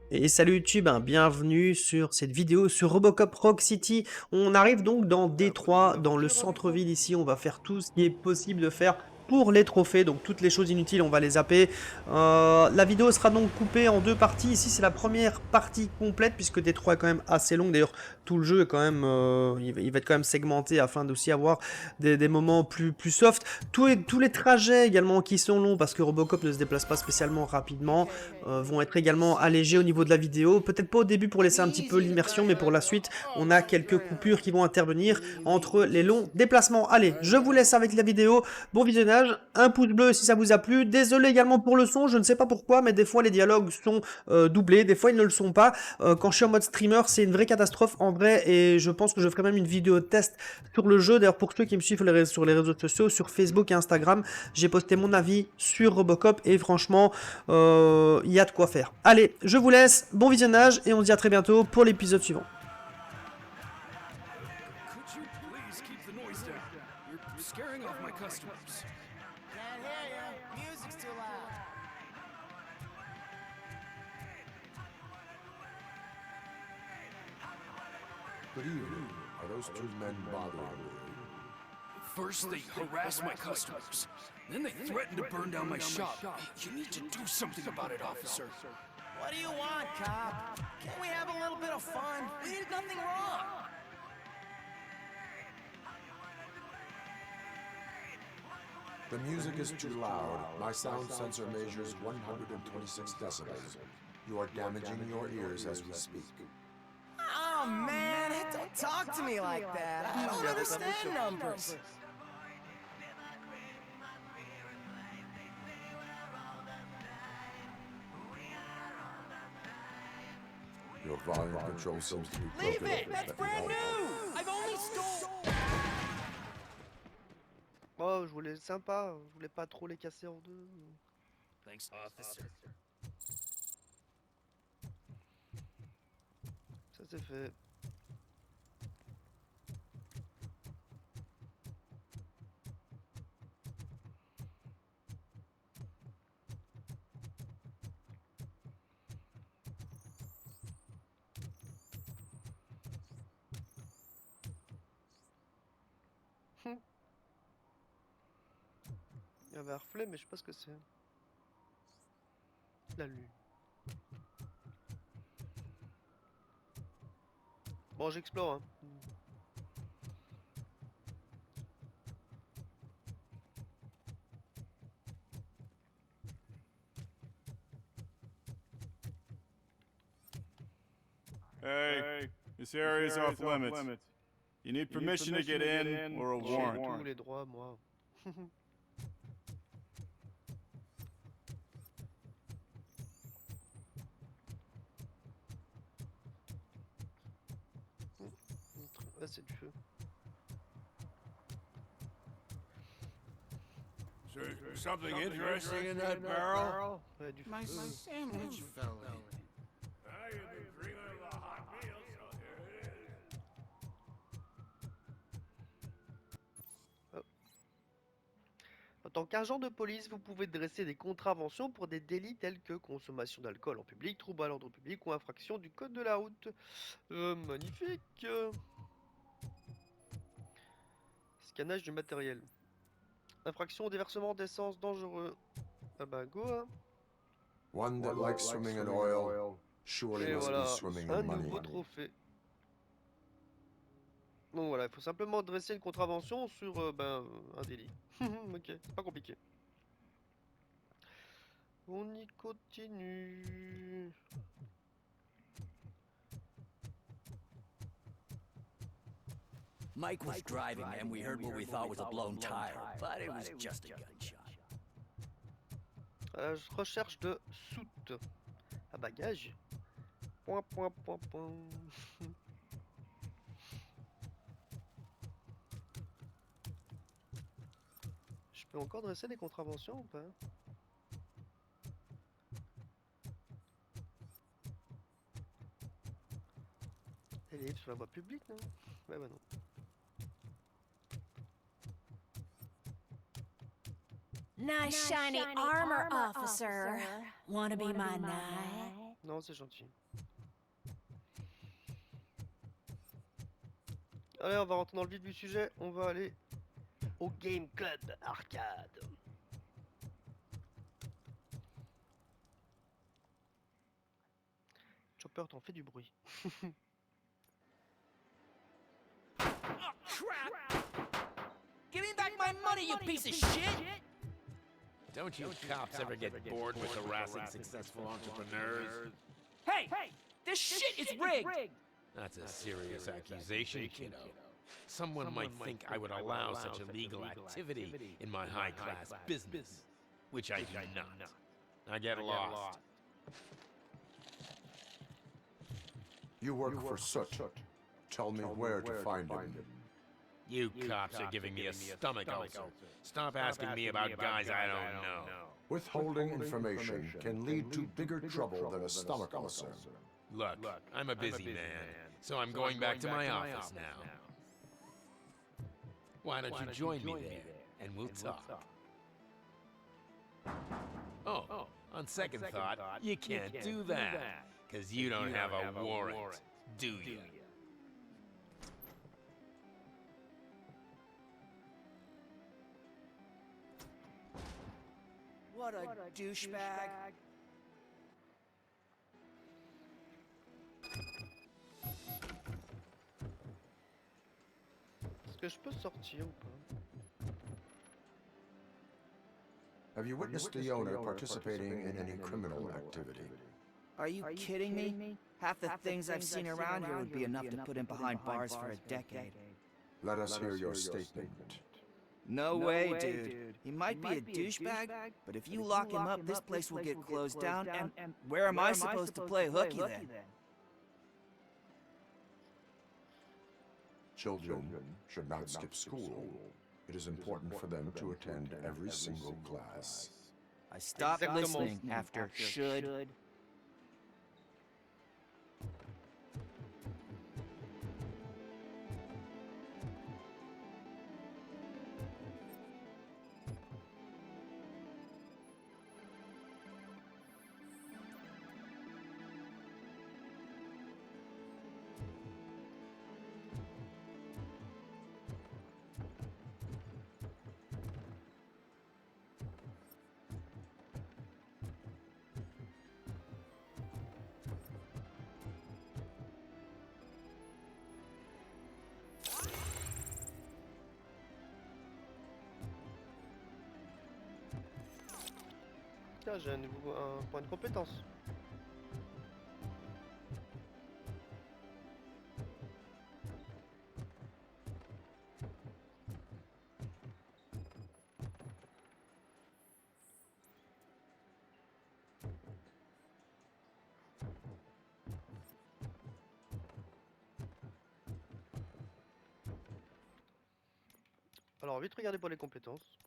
Et salut YouTube, hein, bienvenue sur cette vidéo sur Robocop Rogue City. On arrive donc dans Détroit, dans le centre-ville ici. On va faire tout ce qui est possible de faire pour les trophées. Donc toutes les choses inutiles, on va les zapper. La vidéo sera donc coupée en deux parties. Ici, c'est la première partie complète puisque Détroit est quand même assez long. D'ailleurs, tout le jeu est quand même, il va être quand même segmenté afin d'aussi avoir des moments plus soft. Tous les trajets également qui sont longs parce que Robocop ne se déplace pas spécialement rapidement vont être également allégés au niveau de la vidéo. Peut-être pas au début pour laisser un petit peu l'immersion, mais pour la suite, on a quelques coupures qui vont intervenir entre les longs déplacements. Allez, je vous laisse avec la vidéo. Bon visionnage, un pouce bleu si ça vous a plu. Désolé également pour le son, je ne sais pas pourquoi, mais des fois les dialogues sont doublés, des fois ils ne le sont pas. Quand je suis en mode streamer, c'est une vraie catastrophe en vrai, et je pense que je ferai même une vidéo test sur le jeu. D'ailleurs, pour ceux qui me suivent sur les réseaux sociaux, sur Facebook et Instagram, j'ai posté mon avis sur Robocop, et franchement, il y a de quoi faire. Allez, je vous laisse, bon visionnage, et on se dit à très bientôt pour l'épisode suivant. Could you please keep the noise down? You're scaring off my customers. Can't hear you. Music's too loud. Good evening. Are those two men bothering you? First they harass my customers, then they threaten to burn down my shop. You need to do something about it, officer. What do you want, cop? Can't we have a little bit of fun? We did nothing wrong. The music is too loud. My sound sensor measures 126 decibels. You are damaging your ears as we speak. Oh, man, don't talk to me like that. I don't understand numbers. Your volume control seems to be Leave broken. it! That's brand new! I've only stole... Oh, je voulais sympa, je voulais pas trop les casser en deux. Thanks, officer. Ça c'est fait. Il y avait un reflet, mais je sais pas ce que c'est. La lune. Bon, j'explore, hein. Hey, this area is off limits. You need permission to get in or a J'ai warrant. tous les droits, moi. Ah, c'est du feu. Is there something interesting in that barrel? Ouais, du feu. My sandwich fell in. En tant qu'agent de police, vous pouvez dresser des contraventions pour des délits tels que consommation d'alcool en public, trouble à l'ordre public ou infraction du code de la route. Magnifique. Scannage du matériel. Infraction au déversement d'essence dangereux. Ah bah go hein. One that likes swimming in oil surely Et must voilà, be swimming un in money. nouveau trophée. Donc voilà, il faut simplement dresser une contravention sur un délit. Ok, c'est pas compliqué. On y continue. Mike was driving and we heard what we thought was a blown tire, but it was just a gunshot. Recherche de Soot. À bagage. Point, point, point, point. Je peux encore dresser des contraventions ou pas? Elle est sur la voie publique, non? Ouais, bah non. Nice shiny armor, officer. Wanna be my knight? Non, c'est gentil. Allez, on va rentrer dans le vif du sujet. On va aller au Game Club Arcade. Chopper, t'en fais du bruit. Crap! Give me back my money, you piece of shit! Don't you cops ever get bored with harassing successful entrepreneurs? Hey! This shit is rigged! That's a serious accusation, kiddo. Someone might think I would allow such illegal activity in my high-class business, which I do not. I get lost. You work for Soot. Tell me where to find him. You cops are giving me a stomach ulcer. Stop asking me about guys I don't know. Withholding information can lead to bigger trouble than a stomach ulcer. Look, I'm a busy man, so I'm going back to my office now. Why don't you join me there, and we'll talk. Oh, on second thought, you can't do that, because you don't have a warrant, do you? What a douchebag. Est-ce que je peux sortir ou pas? Have you witnessed the owner participating in any criminal activity? Are you kidding me? Half the things I've seen around here would be enough to put him behind bars for a decade. Let us hear your statement. No way, dude. He might be a douchebag, but if you lock him up, this place will get closed down, and where am I supposed to play hooky then? Children should not skip school. It is important for them to attend every single class. I stopped listening after should. Tiens, j'ai un point de compétence. Alors, vite regarder pour les compétences.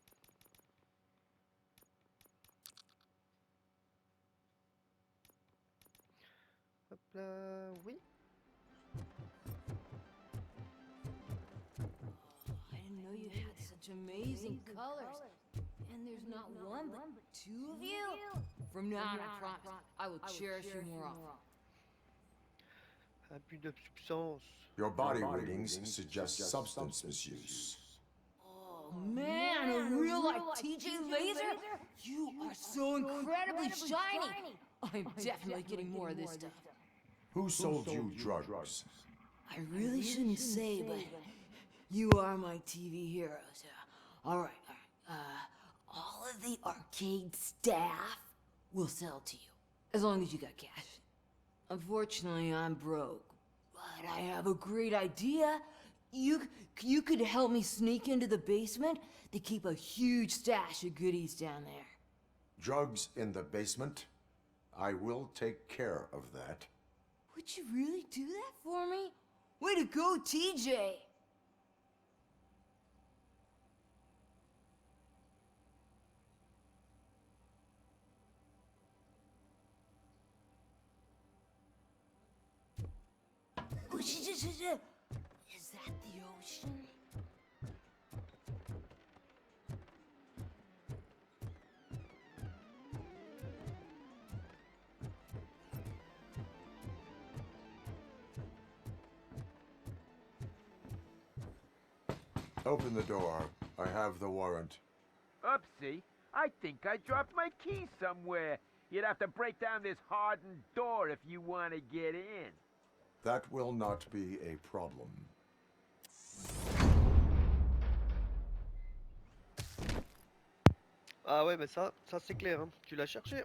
Hop là, oui. I didn't know you had such amazing colors. And there's not one, but two of you. From now on, I promise, I will cherish you more often. Abus de substance. Your body readings suggest substance misuse. Oh man, a real life TJ laser? You are so incredibly shiny. I'm definitely getting more of this stuff. Who sold you drugs? I really shouldn't say, but you are my TV heroes. All right. All of the arcade staff will sell to you, as long as you got cash. Unfortunately, I'm broke, but I have a great idea. You could help me sneak into the basement. They keep a huge stash of goodies down there. Drugs in the basement? I will take care of that. Would you really do that for me? Way to go, TJ! Is that the ocean? Open the door. I have the warrant. Oopsie. I think I dropped my key somewhere. You'd have to break down this hardened door if you want to get in. That will not be a problem. Ah ouais, mais ça c'est clair, hein. Tu l'as cherché.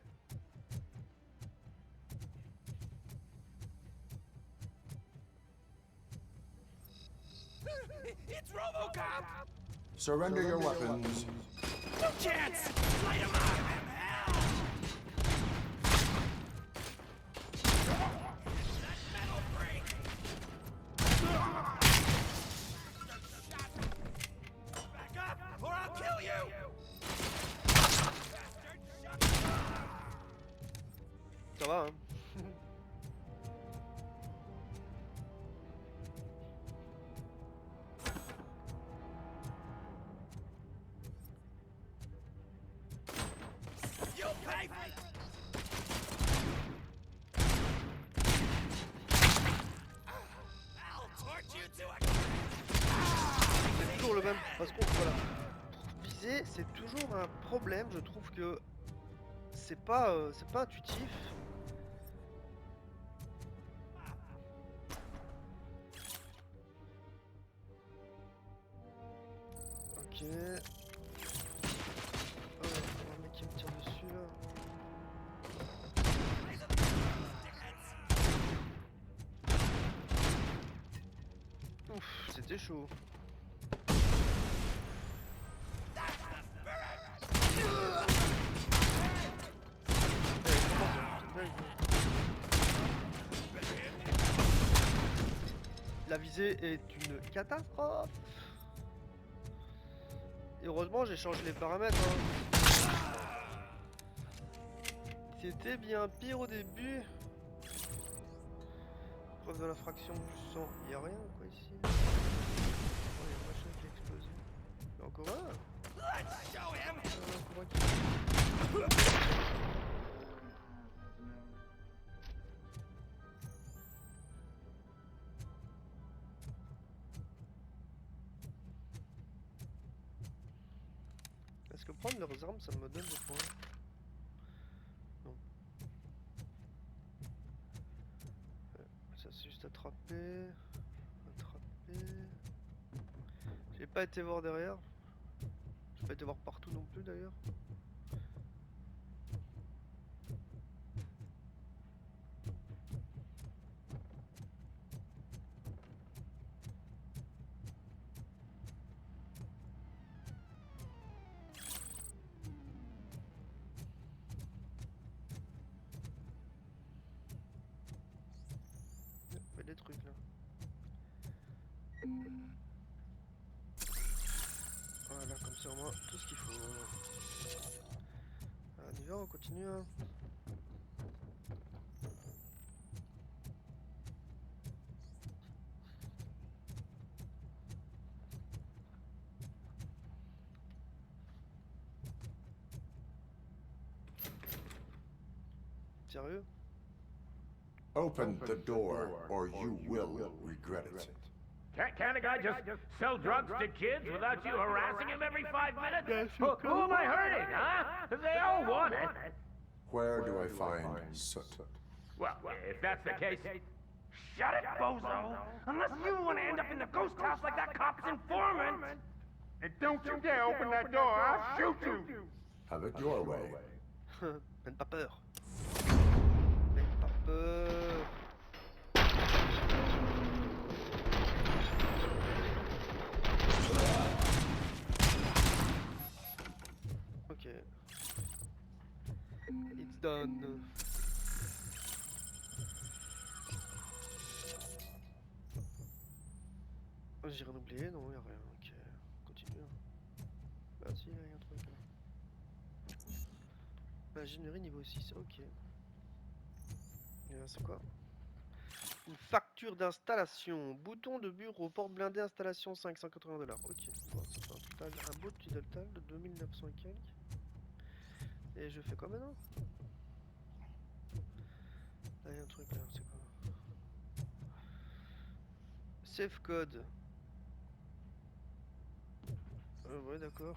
It's Robocop! Surrender your weapons. No chance! Light him up! That metal break! Back up, or I'll kill you! Ça va, hein. You'll pay for it! I'll torch you to a... C'est toujours le même. Parce que voilà. Viser, c'est toujours un problème. Je trouve que c'est pas intuitif. Ok. Un mec qui me tire dessus là. Ouf, c'était chaud. La visée est une catastrophe. Et heureusement j'ai changé les paramètres, hein. C'était bien pire au début. Preuve de la fraction du sang. Il n'y a rien quoi ici. Oh, il y a un machin qui a explosé. Il y en a encore un. Encore un qui... Est-ce que prendre leurs armes ça me donne des points? Non. Ça c'est juste attraper. J'ai pas été voir derrière. J'ai pas été voir partout non plus d'ailleurs. Il y a des trucs là. Voilà, comme ça au moins tout ce qu'il faut. On y va, on continue. Hein. Sérieux? Open the door, or you will regret it. Can't a guy just sell drugs to kids without you harassing him every 5 minutes? Who am I hurting, huh? They all want it. Where do I find Soot? Well, if that's the case, shut it, bozo! Unless you want to end up in the ghost house like that cop's informant! And don't you dare open that door, I'll shoot you! Have it your way. Même pas peur. Même pas peur. Ok. It's done. J'ai rien oublié, non, y'a rien. Ok, continue. Bah si, y'a un truc là. Ingénierie niveau 6, ok. C'est quoi? Une facture d'installation. Bouton de bureau, porte blindée, installation 580 $. Ok, bon, ça fait un total, un beau petit total de 2900 et quelques. Et je fais quoi maintenant? Là, y'a un truc là, c'est quoi? Save code. Ouais, d'accord.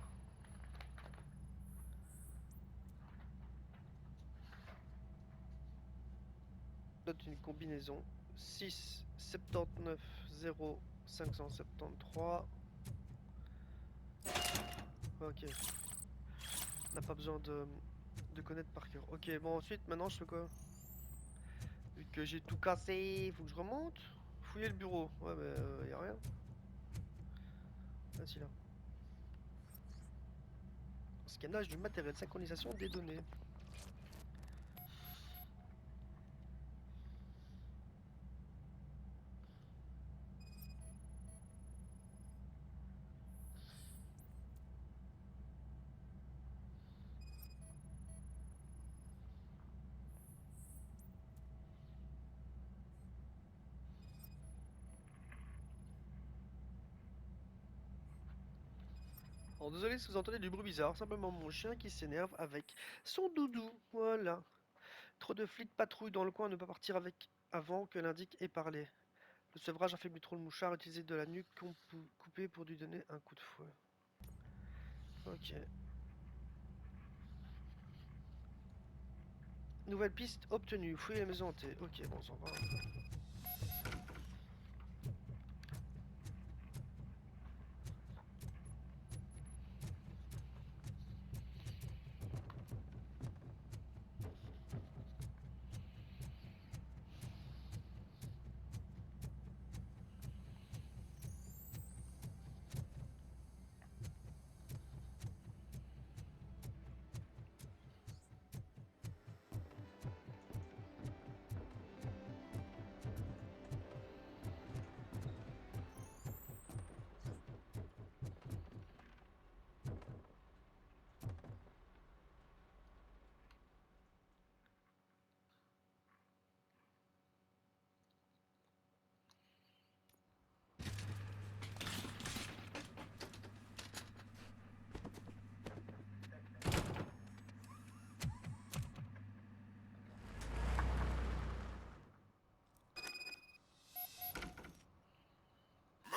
Note une combinaison 6 79 0 573. Ok. On n'a pas besoin de connaître par cœur. Ok, bon, ensuite, maintenant, je fais quoi? Vu que j'ai tout cassé, faut que je remonte. Fouiller le bureau. Ouais, mais y a rien. Ah, si, là. Scannage du matériel, synchronisation des données. Alors désolé si vous entendez du bruit bizarre, simplement mon chien qui s'énerve avec son doudou. Voilà. Trop de flics patrouillent dans le coin, ne pas partir avec avant que l'indique ait parlé. Le sevrage affaiblit trop le mouchard, utiliser de la nuque coupée pour lui donner un coup de fouet. Ok. Nouvelle piste obtenue, fouiller la maison hantée. Ok, bon, on s'en va.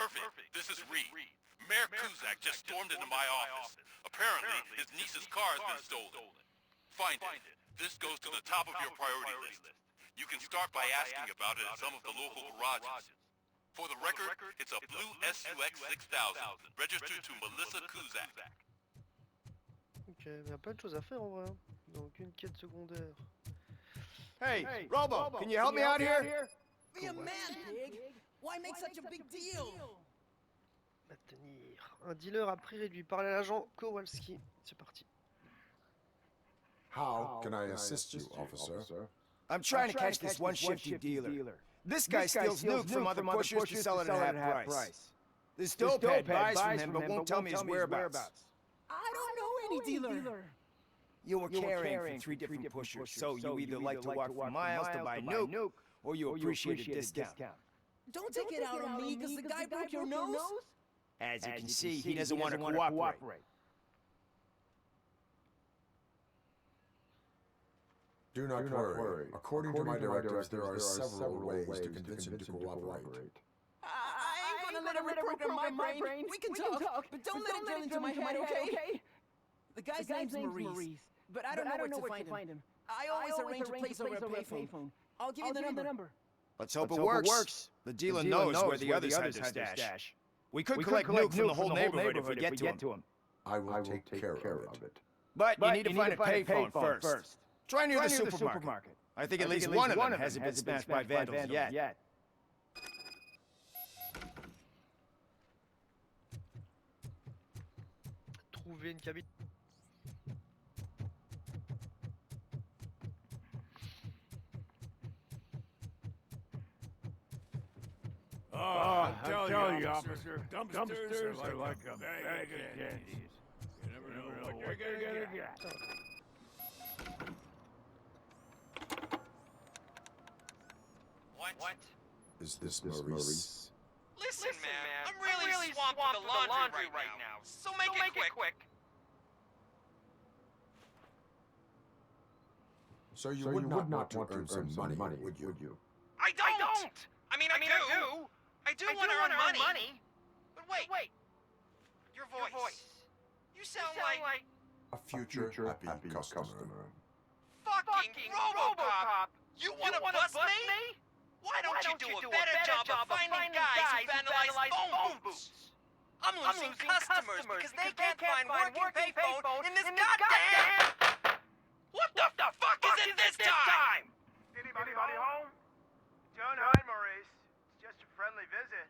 Murphy, this is Reed. Mayor Kuzak just stormed into my office. Apparently, his niece's car has been stolen. Find it. This goes to the top of your priority list. You can start by asking about it at some of the local garages. For the record, it's a blue SUX 6000, registered to Melissa Kuzak. Ok, il y a plein de choses à faire en vrai. Donc une quête secondaire. Hey, Robo, can you help me out here? Be a man, pig! Why make such a big deal? Maintenir. Un dealer à prix réduit. Parlez à l'agent Kowalski. C'est parti. How can I assist you, officer? I'm trying to catch this one shifty dealer. This guy steals nuke from other pushers to sell it at half price. This dopehead buys from him but won't tell me his whereabouts. I don't know any dealer. You were carrying for 3 different pushers, so you either like to walk for miles to buy nuke, or you appreciate a discount. Don't take it out on me, because the guy broke your nose. As you can see, he doesn't want to cooperate. Do not worry. According to my directives, there are several ways to convince him to cooperate. I ain't gonna let it reprogram my brain. We can talk, but don't let it drill into my head, okay? The guy's name's Maurice, but I don't know where to find him. I always arrange a place over a payphone. I'll give you the number. Let's hope it works. The dealer knows where the others had their stash. We could collect nuke from the whole neighborhood if we get to him. I will take care of it. But you need to find a payphone first. Try near the supermarket. I think at least one of them hasn't been smashed by vandals yet. Trouver une cabine. I'm telling you, officer, dumpsters are like a bag of candies. You never know what you're gonna get. What? Is this Maurice? Listen, man, I'm really swamped with the laundry right now, so make it quick. So you would not want to earn some money, would you? I don't! I mean, I do want to earn money. But wait. Your voice. You sound like A future happy customer. fucking Robocop! You wanna bust me? Why don't you do a better job of finding guys who vandalize phone booths? I'm losing customers because they can't find working payphone in this goddamn... What the fuck is it this time? Anybody home? Don't hide, Maurice. It's just a friendly visit.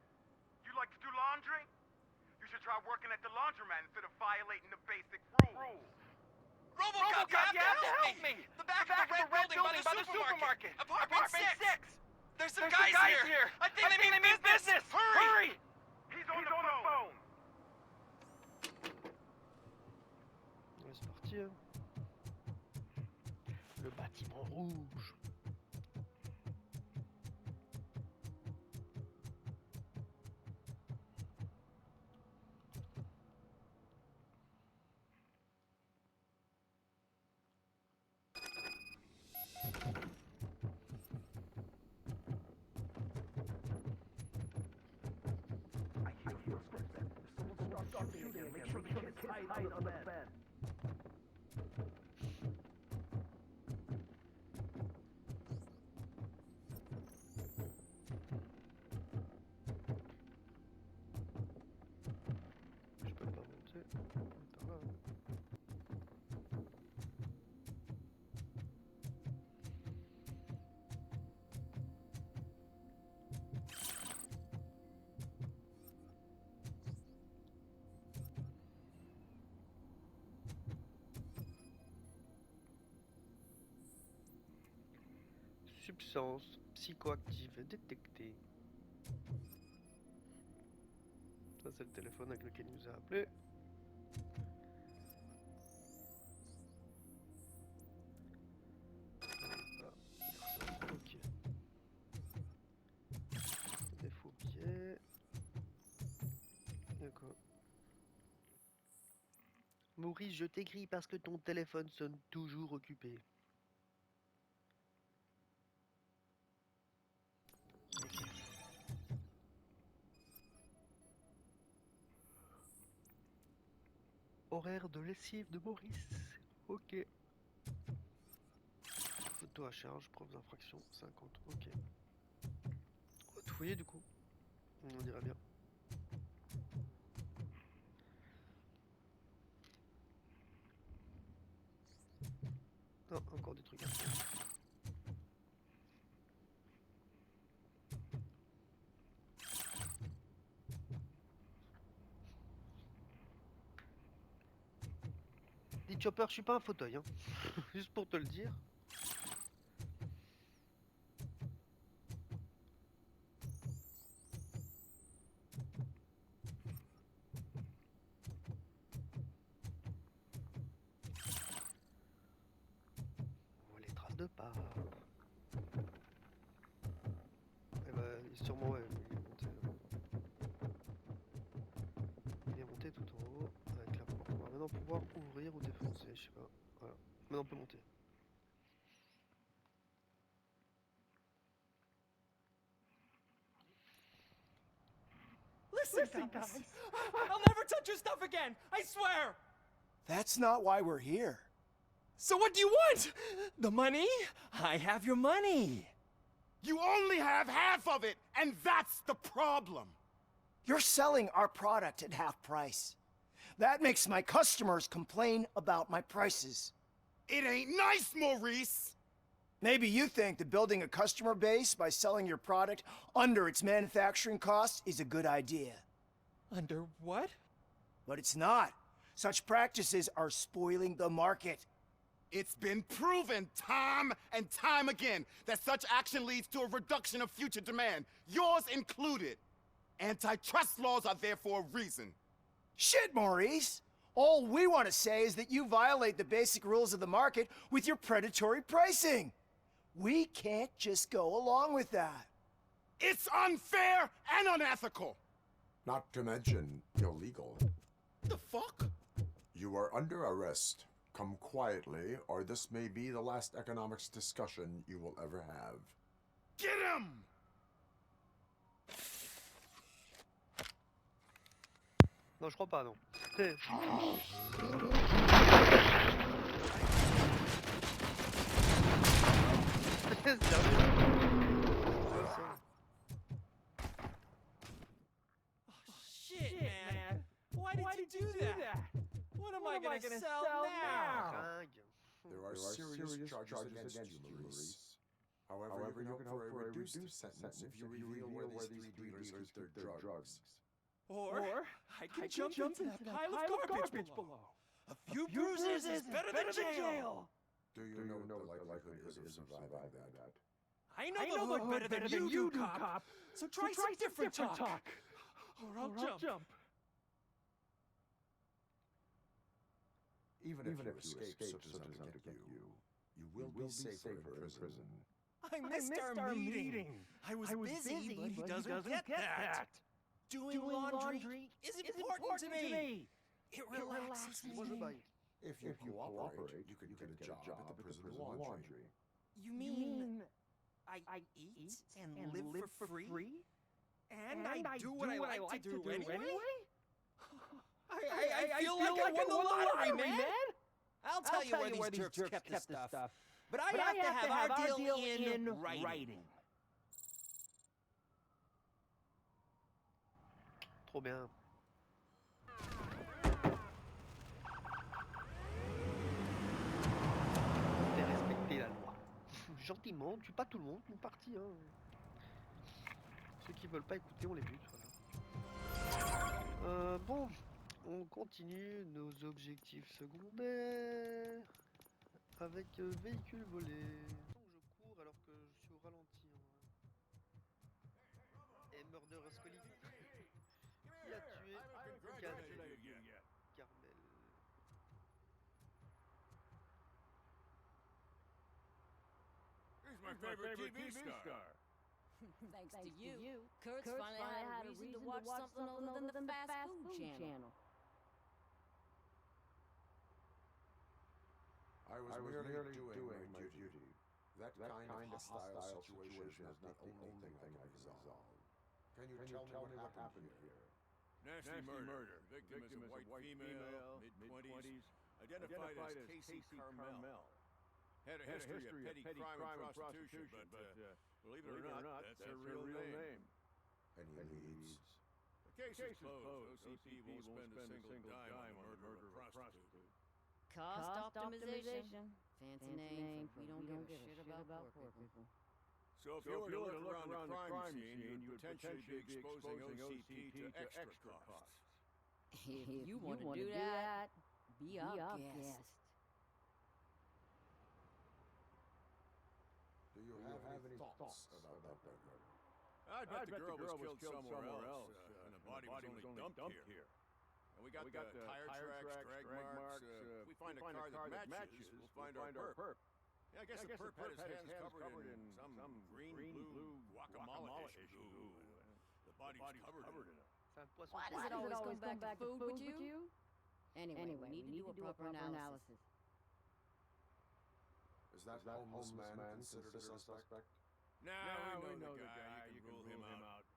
You like to do laundry? You should try working at the laundromat instead of violating the basic rules. Robocop, you have to help me! The back of the red building by the supermarket. Apartment 6. There's some guys here. I think they mean business. Hurry! He's on the phone. Ouais, c'est parti. Hein. Le bâtiment rouge. Je peux pas monter. Par là, hein. Substance psychoactive détectée. Ça c'est le téléphone avec lequel il nous a appelé. Ok. Des faux billets. D'accord. Maurice, je t'écris parce que ton téléphone sonne toujours occupé. Horaire de lessive de Maurice. Ok. Photo à charge, preuve d'infraction, 50. Ok. On va tout fouiller du coup. On dirait bien. Non, encore des trucs à faire. Dis Chopper, je suis pas un fauteuil, hein. Juste pour te le dire. On voit les traces de pas. Eh ben, sûrement, ouais, il est monté. Il est monté tout en haut avec la porte. On va maintenant pouvoir ouvrir ou défoncer, je sais pas. Voilà. Maintenant on peut monter. Listen, guys. I'll never touch your stuff again. I swear. That's not why we're here. So what do you want? The money? I have your money. You only have half of it, and that's the problem. You're selling our product at half price. That makes my customers complain about my prices. It ain't nice, Maurice. Maybe you think that building a customer base by selling your product under its manufacturing costs is a good idea. Under what? But it's not. Such practices are spoiling the market. It's been proven time and time again that such action leads to a reduction of future demand, yours included. Antitrust laws are there for a reason. Shit, Maurice! All we want to say is that you violate the basic rules of the market with your predatory pricing. We can't just go along with that. It's unfair and unethical. Not to mention illegal. The fuck? You are under arrest. Come quietly, or this may be the last economics discussion you will ever have. Get him! Non, je crois pas, non. Shit, man! Why did you do that? What am I gonna sell now? Fringue. There are serious charges against you, Maurice. However, you can hope for a reduced sentence if you reveal where these three dealers keep their drugs. Or I can jump into that pile of garbage below. A few bruises is better than jail. Do you know what the likelihood is of surviving that? I know the hood better than you do, cop. So try some different talk. Or I'll jump. Even if you escape such as not to get you, you will be safer in prison. I missed our meeting. I was busy, but he doesn't get that. Doing laundry is important to me. It relaxes me. If you cooperate, you can get a job at the prison laundry. You mean I eat and live for free? And I do what I like to do anyway? I feel like I won the lottery, man! I'll tell you where these jerks kept this stuff. But I have to have our deal in writing. Trop bien. Fais respecter la loi. Gentiment, tue pas tout le monde, une partie. Hein. Ceux qui veulent pas écouter, on les bute. Voilà. Bon, on continue nos objectifs secondaires avec véhicule volé. Je cours alors que je suis au ralenti. Et Murder Scully. Qui a tué Carmel. He's my favorite TV star. Thanks to you, Kurt's finally had a reason to watch something other than the fast food channel. I was merely doing my duty. That kind of hostile situation is not the only thing I can resolve. Can you tell me what happened here? Nasty murder. Victim is a white female, mid-20s, identified as Casey Carmel. Had a history of petty crime and prostitution, but believe it or not, that's her real name. Any leads? The case is closed. OCP won't spend a single dime on the murder of a prostitute. Cost optimization. Fancy name. We don't give a shit about poor people. So if you were to look around the crime scene, you'd potentially be exposing OCP to extra costs. If you want to do that, be our guest. Do you have any thoughts about that murder? I bet the girl was killed somewhere else, and the body was only dumped here. And we got the tire tracks, drag marks. If we find a car that matches, we'll find our perp. Yeah, I guess the perp had his hands covered in some green, blue guacamole-ish goo. The body's covered in it. Why does it always come back to food with you? Anyway, we need to do a proper analysis. Is that homeless man considered a suspect? Nah, we know the guy. You can rule him out.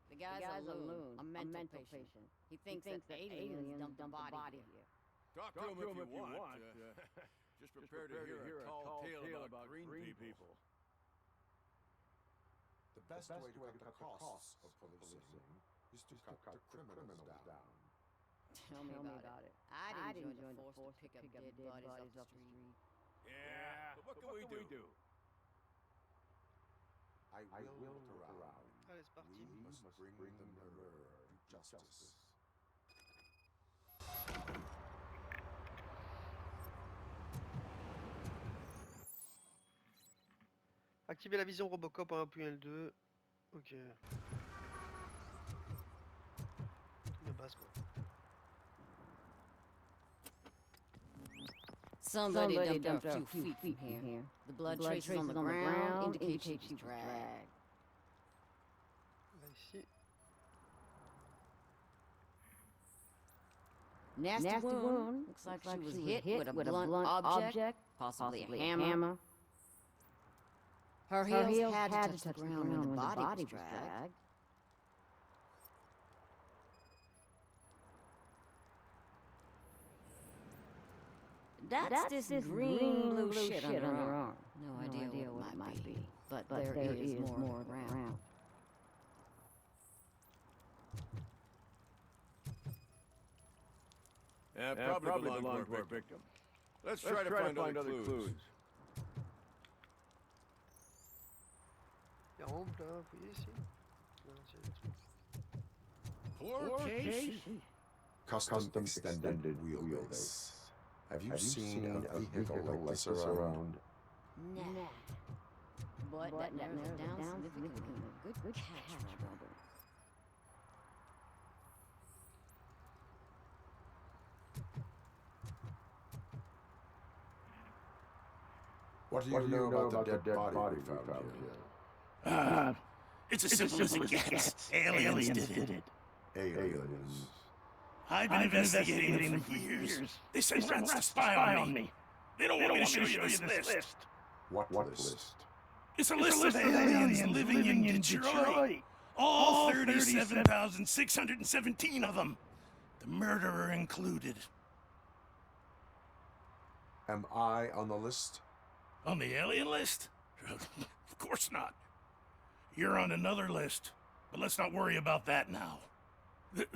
The guy's a loon, a mental patient. He thinks that aliens dumped a body here. Talk to him if you want. Just prepare to hear a tall tale about green people. The best way to cut the costs of policing is to cut the criminals down. Tell me about it. I didn't join the force to pick up dead bodies off the street. Yeah, but what can we do? I will look around. Allez, c'est parti. We must bring the murderer to justice. Activer la vision Robocop en appuyant L2. Ok. De base quoi. Somebody dumped a few feet from here. The blood traces on the ground indicate she was dragged. Là ici. Nasty wound. Looks like she was hit with a blunt object, possibly a hammer. Her heels had to touch the ground when the body was dragged. That's this green blue shit under her arm. No idea what it might be, but there is more around. Yeah, probably belonged to our victim. Let's try to find other clues. Il y a un là, vous voyez ici? Non, c'est le truc. Custom extended wheelbase. Have you seen a vehicle like this around? Nah. But that narrows it down significantly. Good catch, my brother. What do you know about the dead body we found here? It's as simple as it gets. Aliens did it. Aliens. I've been investigating them for years. They sent rats to spy on me. They don't want me to show you this list. What list? It's a list of aliens living in Detroit. All 37,617 of them. The murderer included. Am I on the list? On the alien list? Of course not. You're on another list, but let's not worry about that now.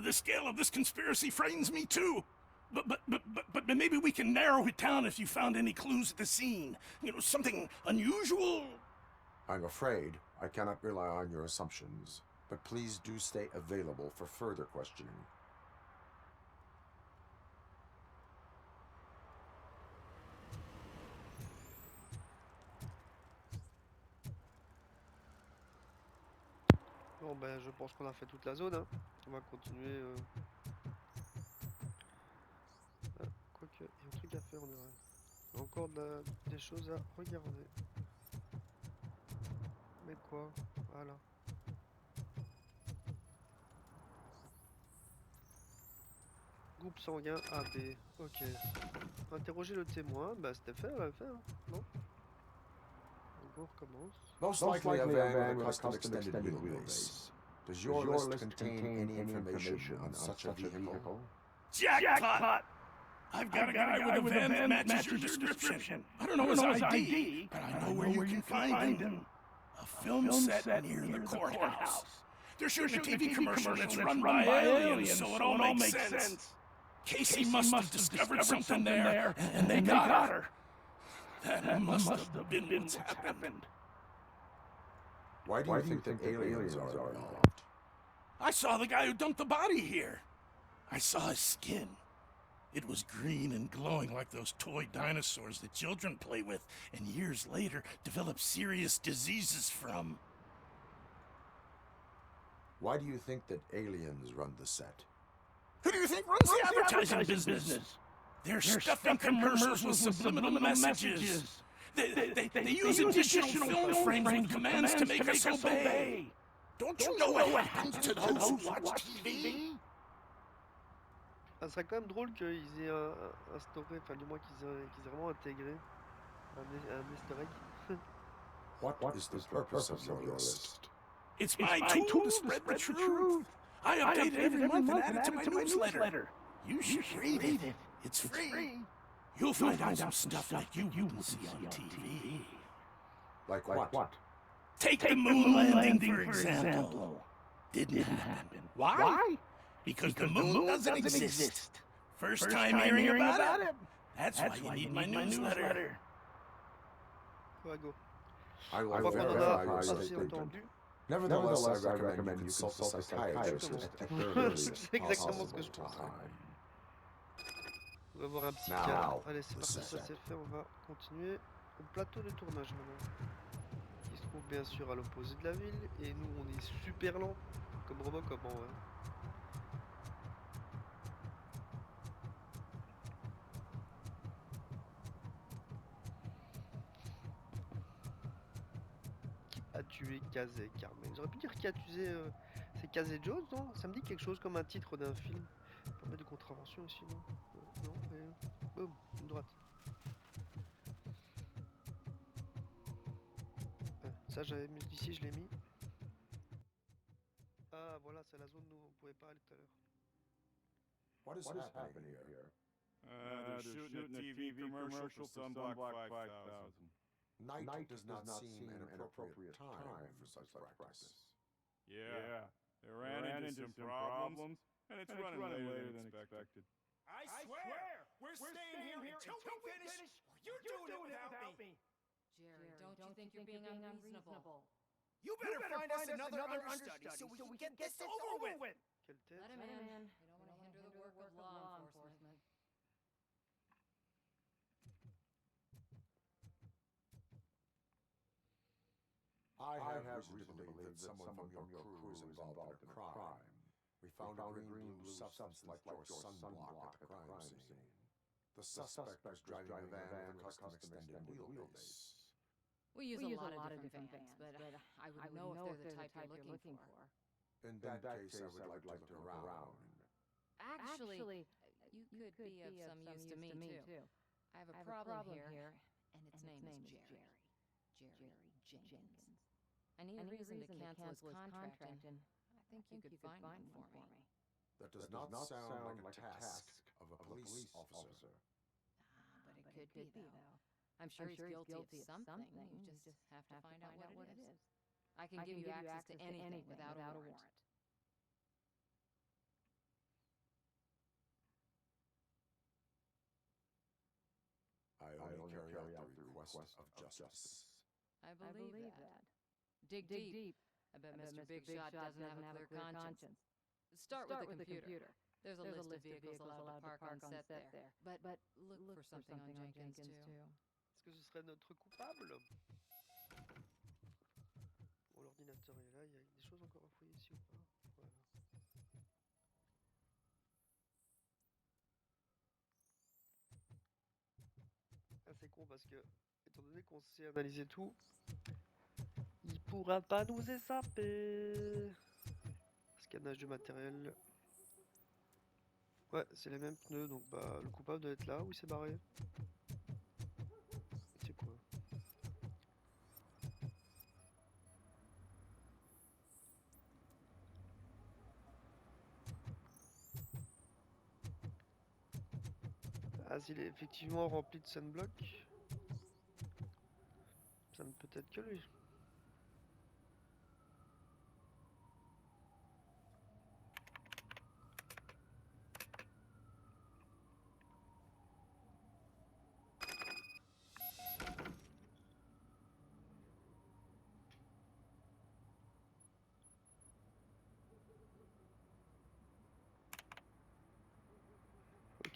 The scale of this conspiracy frightens me too. But maybe we can narrow it down if you found any clues at the scene. You know, something unusual. I'm afraid I cannot rely on your assumptions, but please do stay available for further questioning. Bon ben je pense qu'on a fait toute la zone, hein. On va continuer. Ah, quoique, il y a un truc à faire on dirait. Il y a encore des choses à regarder. Mais quoi? Voilà. Groupe sanguin AB. Ok. Interroger le témoin. Bah c'était fait, on l'a fait, hein. Non? Donc on recommence. Most likely a van with a custom extended wheelbase. Does your list contain any information on such a vehicle? Jackpot! I've got a guy with a van that matches your description. I don't know his ID, but I know where you can find him. A film set near the courthouse. They're shooting a TV commercial that's run by aliens, so it all makes sense. Casey must have discovered something there, and they got her. That must have been what's happened. Why do you think that aliens are involved? I saw the guy who dumped the body here. I saw his skin. It was green and glowing like those toy dinosaurs that children play with and years later develop serious diseases from. Why do you think that aliens run the set? Who do you think runs the advertising business? They're stuffing commercials with subliminal messages. They use additional film frames with commands to make us obey. Don't you know what happens to those who watch TV? Ça serait quand même drôle qu'ils aient instauré, enfin du moins qu'ils aient vraiment intégré un easter egg. What is the purpose of your list? It's my tool to spread the truth. I update it every month and add it to my newsletter. You should read it. It's free. You'll find out some stuff like you wouldn't see on TV. Like what? Take the moon landing, for example. Didn't happen. Why? Because the moon doesn't exist. First time hearing about it. That's why you need my newsletter. Ouais, go. I On will voit qu'on en verify a your assez statement. entendu. Nevertheless, I recommend you consult a psychiatrist at the earliest C'est exactement ce que je possible pense. time. On va voir un petit Now, cas. Allez, c'est parti, ça set. c'est fait. On va continuer au plateau de tournage maintenant. Qui se trouve bien sûr à l'opposé de la ville. Et nous, on est super lent, comme Robocop en vrai. Qui a tué Casey Carmen? J'aurais pu dire qui a tué c'est Casey Jones, non? Ça me dit quelque chose comme un titre d'un film. Permet de contravention ici, non? Non, mais... Boum, une droite. Ça, j'avais mis ici, je l'ai mis. Ah, voilà, c'est la zone où on pouvait pas aller tout à l'heure. What is happening here? They're shooting a TV commercial for Sunblock 5000. Night does not seem an appropriate time for such practice. Yeah, they ran into some problems, and it's running later than expected. I swear, we're staying here until we finish, or you're doing it without me. Jerry, don't you think you're being unreasonable? You better find us another understudy so we can get this over with. Quelle tête. Let him in. We don't want to hinder the work of law enforcement. I have reason to believe that someone from your crew is involved in a crime. We found a green-blue substance like your sunblock at the crime scene. The suspect was driving a van with a custom extended wheelbase. We use a lot of different vans, but I wouldn't know if they're the type you're looking for. In that case, I would like to look around. Actually, you could be of some use to me, too. I have a problem here, and its name is Jerry. Jerry Jenkins. I need a reason to cancel his contract, and I think you could find one for me. That does not sound like a task of a police officer. But it could be, though. I'm sure he's guilty of something. You just have to find out what it is. I can give you access to anything without a warrant. I only carry out the request of justice. I believe that. Dig deep. I bet Mr. Big Shot doesn't have a clear conscience. Start with the computer. There's a list of vehicles allowed to park on set there. But look for something on Jenkins, too. Est-ce que ce serait notre coupable? Bon, l'ordinateur est là, il y a des choses encore à fouiller ici ou pas? Voilà. Ah, c'est con parce que, étant donné qu'on sait analyser tout, il pourra pas nous échapper. Scannage de matériel. Ouais, c'est les mêmes pneus, donc bah le coupable doit être là où il s'est barré. C'est quoi? Ah, s'il est effectivement rempli de sunblock, ça ne peut être que lui.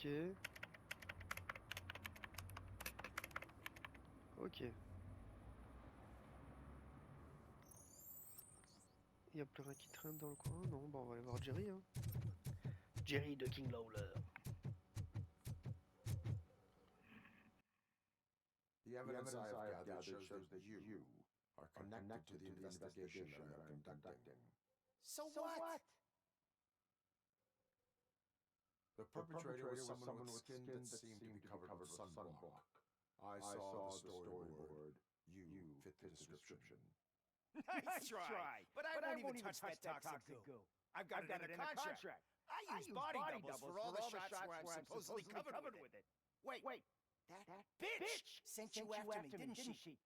Ok. Ok. Il n'y a plus rien qui traîne dans le coin? Non, bah on va aller voir Jerry. Hein. Jerry de King Lawler. The evidence I have gathered shows that you are connected to the investigation that I am conducting. So what? The perpetrator was someone with skin that seemed to be covered with sunblock. I saw the storyboard. You fit the description. Nice try. But I won't even touch that toxic goo. I've got it in a contract. I use body doubles for all the shots where I'm supposedly covered with it. Wait. That bitch sent you after me, didn't she?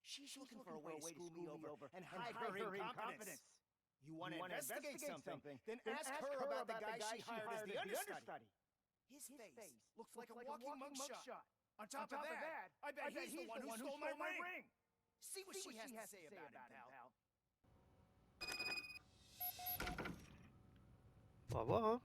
She's looking for a way to screw me over and hide her incompetence. You want to investigate something, then ask her about the guy she hired as the understudy. His face looks like a walking mugshot. On top of that, I bet he's the one who stole my ring. See what she has to say about it, pal. On va voir, hein.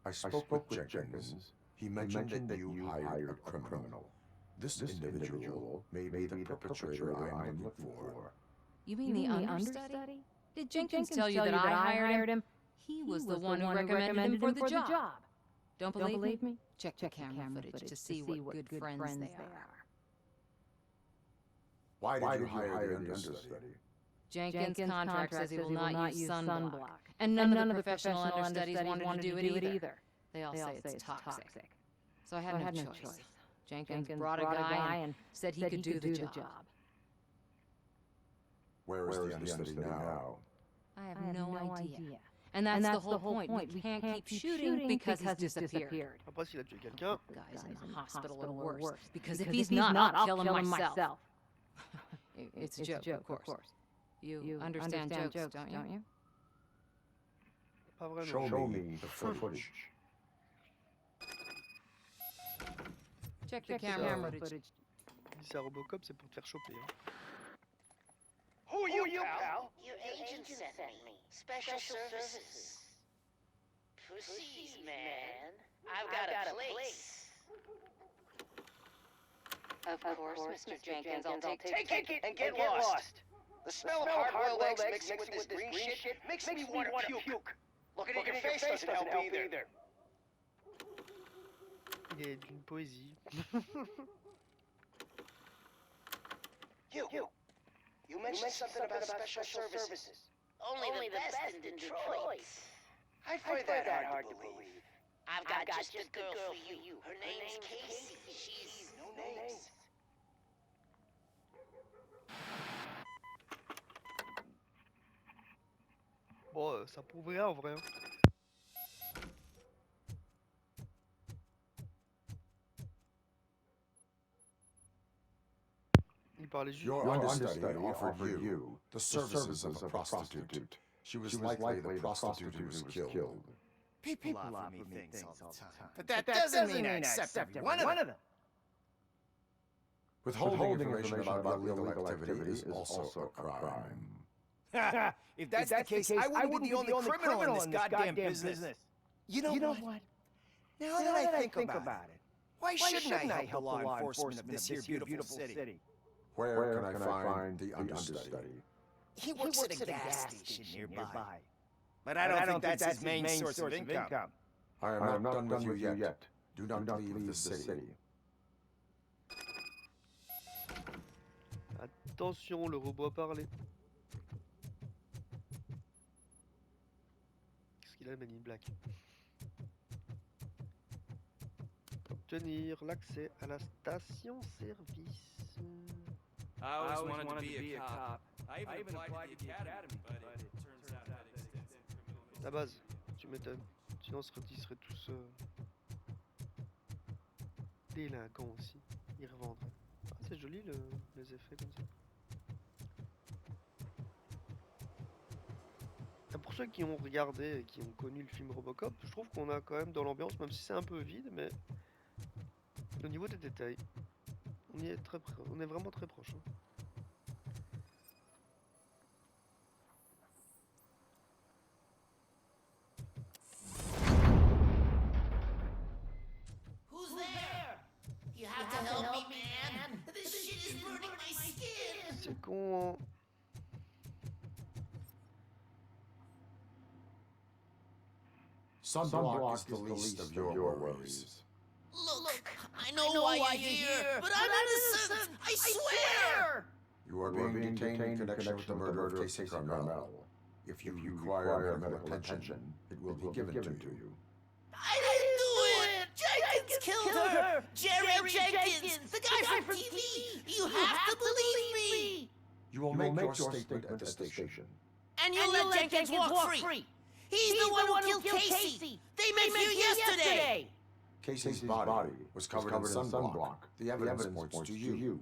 I spoke with Jenkins. He mentioned that you hired a criminal. This individual may be the perpetrator I'm looking for. You mean the understudy? Did Jenkins tell you that I hired him? He was the one who recommended him for the job. Don't believe me? Check the camera footage to see what good friends they are. Why did you hire the understudy? Jenkins' contract says he will not use sunblock, and none of the professional understudies wanted to do it either. They all say it's toxic. So I had no choice. Jenkins brought a guy and said he could do the job. Where is the understudy now? I have no idea. And that's the whole point. We can't keep shooting because he's disappeared. Après, s'il a tué quelqu'un, Guy's in the hospital or worse. Because if he's not, I'll kill him myself. It's a joke, of course. You understand jokes, don't you? pas vraiment. Show me the footage. Check the camera footage. Si c'est un Robocop, c'est pour te faire choper. Hein. Who are you, pal? Your agent sent me. Special services. Proceed, man. I've got a place. Of course, Mr. Jenkins, I'll take Take it and get lost. The smell of hard-boiled eggs mixing with this green shit makes me want to puke. Looking at your face doesn't help either. Il est d'une poésie. You mentioned something about special services. only the best in Detroit. I find that hard to believe. I've got just the girl for you. Her name's Casey. She's No names. Bon, ça prouverait en vrai. Hein. Il parlait juste. Your understudy offered you the services of a prostitute. She was likely the prostitute who was killed. People offer me things all the time. But that doesn't mean I accept every one of them. Withholding information about illegal activity is also a crime. If that's the case, I wouldn't be the only criminal in this goddamn business. You know what? Now that I think about it, why shouldn't I help the law enforcement of this here beautiful city? Where can I find the understudy? He works at a gas station nearby. But I don't think that's his main source of income. I am not done with you yet. Do not leave the city. Attention, le robot a parlé. Qu'est-ce qu'il a, le Man in Black? Obtenir l'accès à la station-service. I always wanted to be a cop. I even applied to the academy, but it turns out that extensive criminal La base, tu m'étonnes. Sinon, ils seraient tous délinquants aussi. Ils revendraient. Ah, c'est joli les effets comme ça. Et pour ceux qui ont regardé et qui ont connu le film Robocop, je trouve qu'on a quand même dans l'ambiance, même si c'est un peu vide, mais au niveau des détails, on y est très on est vraiment très proche. Hein. Who's there? You have to help me, man. This shit is burning my skin. C'est con, hein. Sunblock is the least of your worries. Look, I know why you're here, but I'm innocent. I swear. You are being detained in connection with the murder of Casey Carmel. If you require medical attention, it will be given to you. I didn't do it. Jenkins killed her. Jerry Jenkins, the guy from TV. You have to believe me. You will make your statement at the station. And you let Jenkins walk free. He's the one who killed Casey. They met here yesterday. Casey's body was covered in sunblock. The evidence points to you.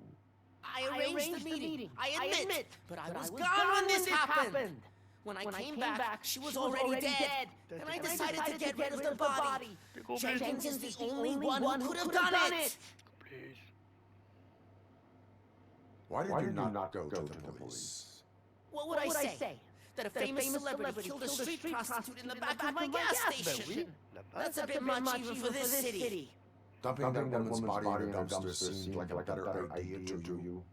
I arranged the meeting, I admit, but I was gone when this happened. When I came back, she was already dead, and I decided to get rid of the body. Jenkins is the only one who could have done it. Please. Why did you not go to the police? What would I say? That a famous celebrity killed a street prostitute in the back of my gas station? That's a bit much even for this city. Dumping that woman's body in a dumpster seemed like a better idea to you.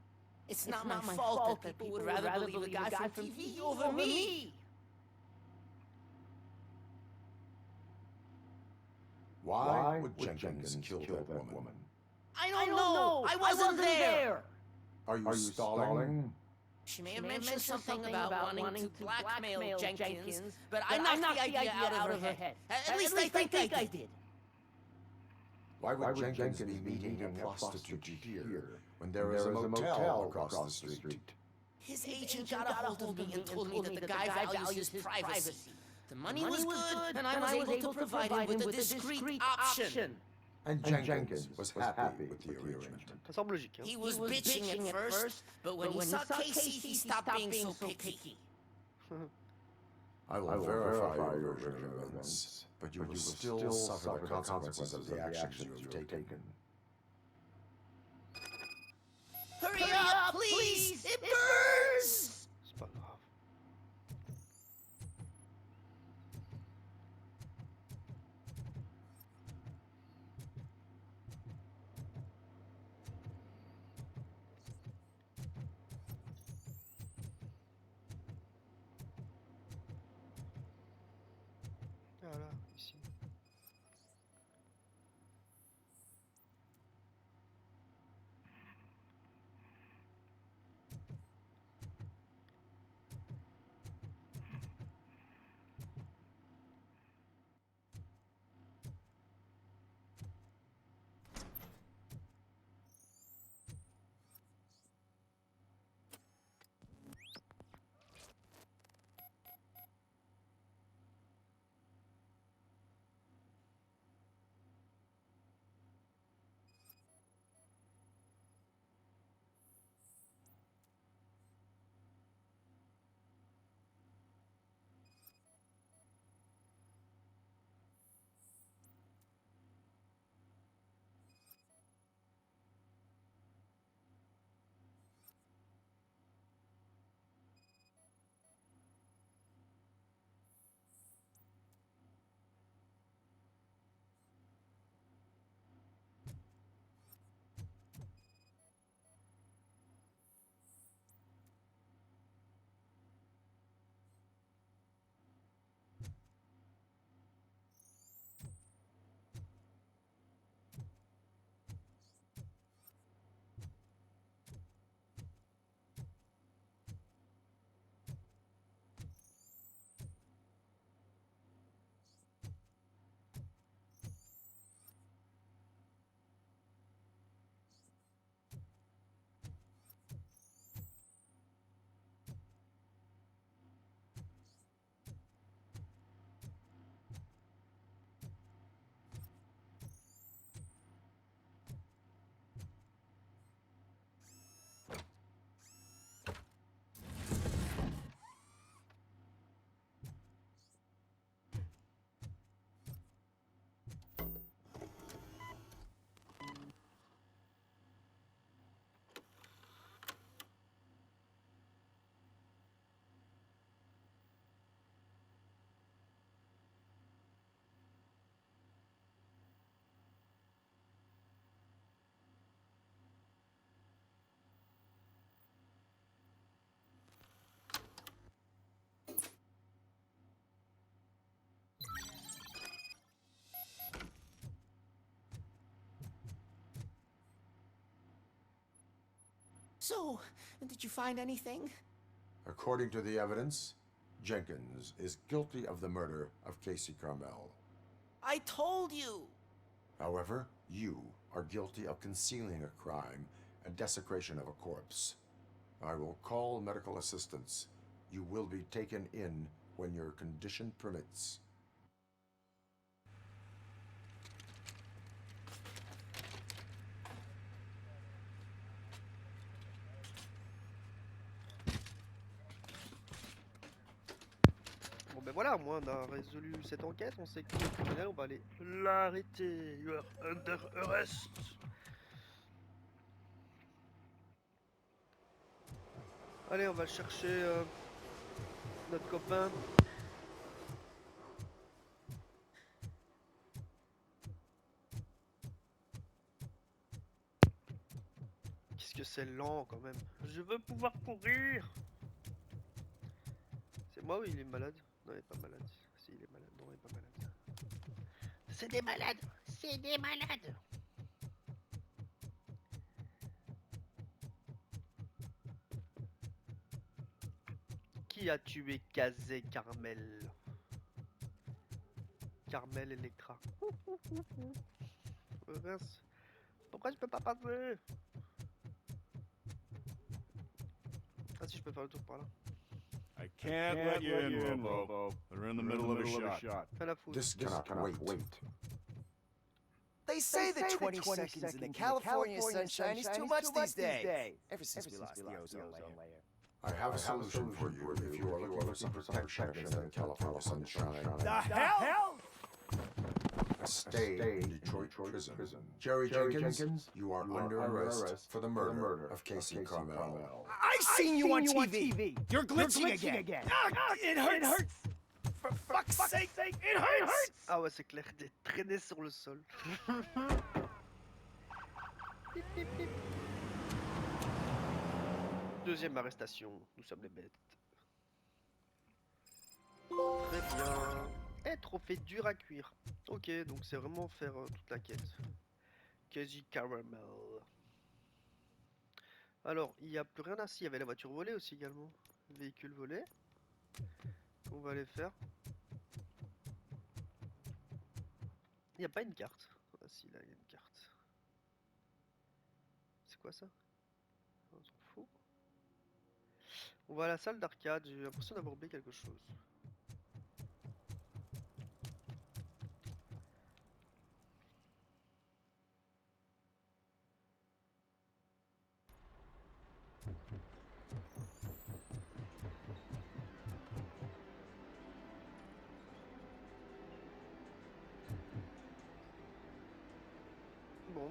It's not my fault that people would rather believe the guy from TV over me. Why would Jenkins kill that woman? I don't know. I wasn't there. Are you stalling? She may have mentioned something about wanting to blackmail Jenkins, but I knocked the idea out of her head. At least I think I did. Why would Jenkins be meeting a prostitute here when there is a motel across the street? His agent got a hold of me and told me that the guy values his privacy. The money was good, and I was able to provide him with a discreet option. And Jenkins was happy with the arrangement. Ça semble logique, hein. He was bitching at first, but when he saw Casey, he stopped being so picky. I will verify your version of events, but you will still suffer the consequences of the actions you have taken. Hurry up, please! It burns! C'est pas grave. Voilà, ici. So, did you find anything? According to the evidence, Jenkins is guilty of the murder of Casey Carmel. I told you! However, you are guilty of concealing a crime and desecration of a corpse. I will call medical assistance. You will be taken in when your condition permits. Bon ben voilà, moi on a résolu cette enquête, on sait que le criminel, on va aller l'arrêter. You are under arrest. Allez, on va chercher notre copain. Qu'est-ce que c'est lent quand même. Je veux pouvoir courir. C'est moi ou il est malade? Non, il est pas malade. Si, il est malade. Non, il est pas malade. C'est des malades. C'est des malades. Qui a tué Kazé Carmel? Carmel Electra. Mince. Pourquoi je peux pas passer? Ah si, je peux faire le tour par là. I can't let you in, Robo. They're in the middle of a shot. Pas la faute. This cannot wait. They say that 20 seconds in the California sunshine is too much these days. Ever since we lost the ozone layer. I have a solution for you if you are looking for some protection against the California sunshine. The hell? Stay in Detroit prison. Jerry Jenkins, you are under arrest for the murder of Casey Carmel. I've seen you on TV. You're glitching again. It hurts. For fuck's sake, it hurts. Ah ouais, c'est clair, des traînées sur le sol. Pip, pip, pip. Deuxième arrestation, nous sommes les bêtes. Très bien. Et trophée dur à cuire. Ok, donc c'est vraiment faire toute la quête. Quasi caramel. Alors, il n'y a plus rien à... Il y avait la voiture volée aussi également. Véhicule volé. On va aller faire. Il n'y a pas une carte. Ah si, là il y a une carte. C'est quoi ça? On s'en fout. On va à la salle d'arcade, j'ai l'impression d'avoir oublié quelque chose. Bon.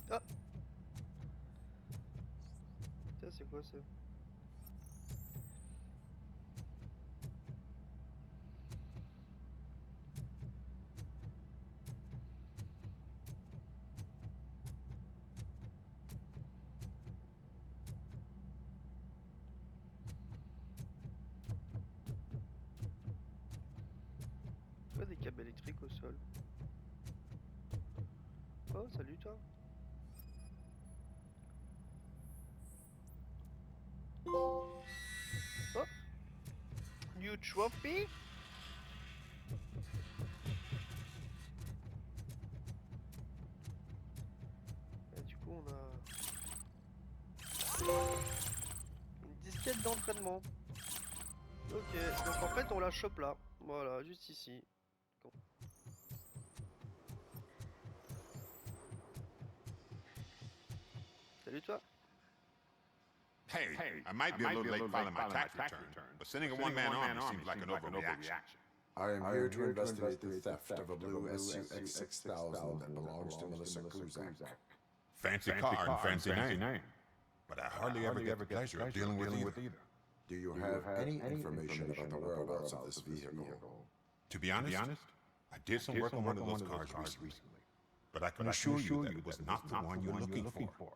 Ah. Ça c'est quoi ça? Tu vois des câbles électriques au sol. Oh salut toi. Oh. New trophy. Et du coup on a une disquette d'entraînement. Ok, donc en fait on la chope là. Voilà, juste ici. Bon. Salut toi. Hey, I might be a little late filing my tax return, but sending a one-man army seems like an overreaction. I am here to investigate the theft of a blue SUX 6000 that belongs to Melissa Kruzak. Fancy car and fancy name, but I hardly ever get the pleasure of dealing with either. Do you have any information about the whereabouts of this vehicle? To be honest, I did some work on one of those cars recently, but I can assure you that it was not the one you're looking for.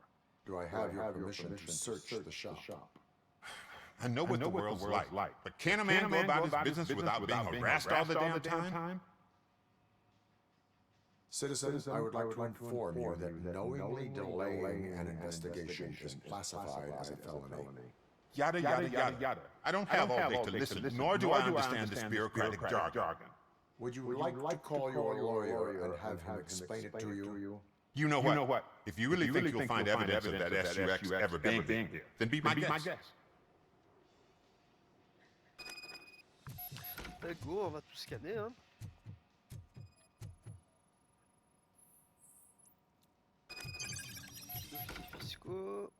Do I have your permission to search the shop? I know what the world's like, but can a man go about his business without being harassed all the damn time? Citizens, I would like to inform you that knowingly delaying an investigation is classified as a felony. Yada, yada, yada. I don't have all day to listen, nor do I understand this bureaucratic jargon. Would you like to call your lawyer and have him explain it to you? You know what? If you really think you'll find evidence of that SUX ever being here, then be my guest. Go, on va tout scanner hein. Dossiers fiscaux.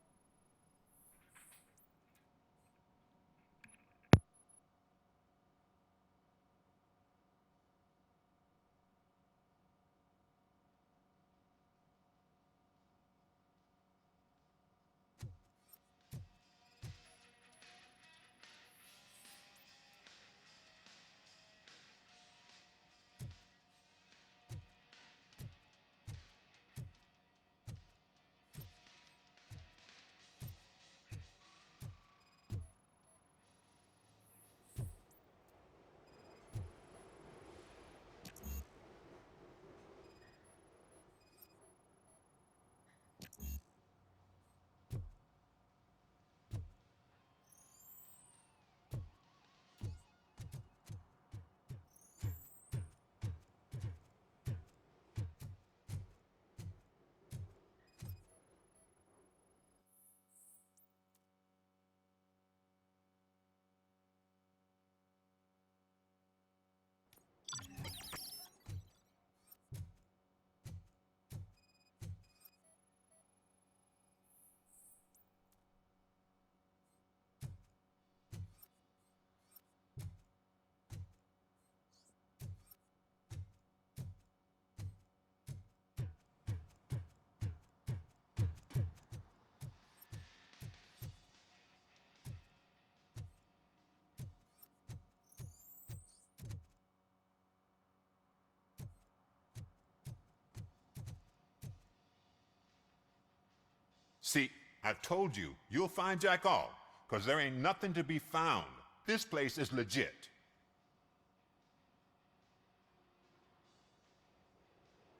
See, I've told you, you'll find Jack all, because there ain't nothing to be found. This place is legit.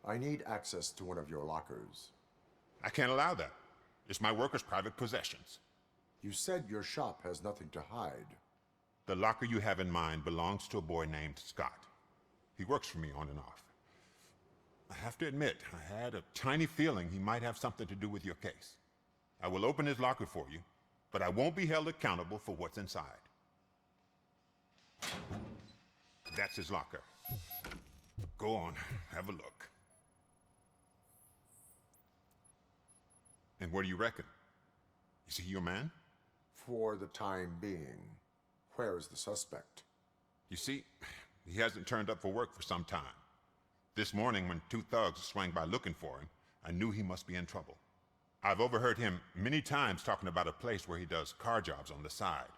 I need access to one of your lockers. I can't allow that. It's my workers' private possessions. You said your shop has nothing to hide. The locker you have in mind belongs to a boy named Scott. He works for me on and off. I have to admit, I had a tiny feeling he might have something to do with your case. I will open his locker for you, but I won't be held accountable for what's inside. That's his locker. Go on, have a look. And what do you reckon? Is he your man? For the time being. Where is the suspect? You see, he hasn't turned up for work for some time. This morning, when two thugs swang by looking for him, I knew he must be in trouble. I've overheard him many times talking about a place where he does car jobs on the side.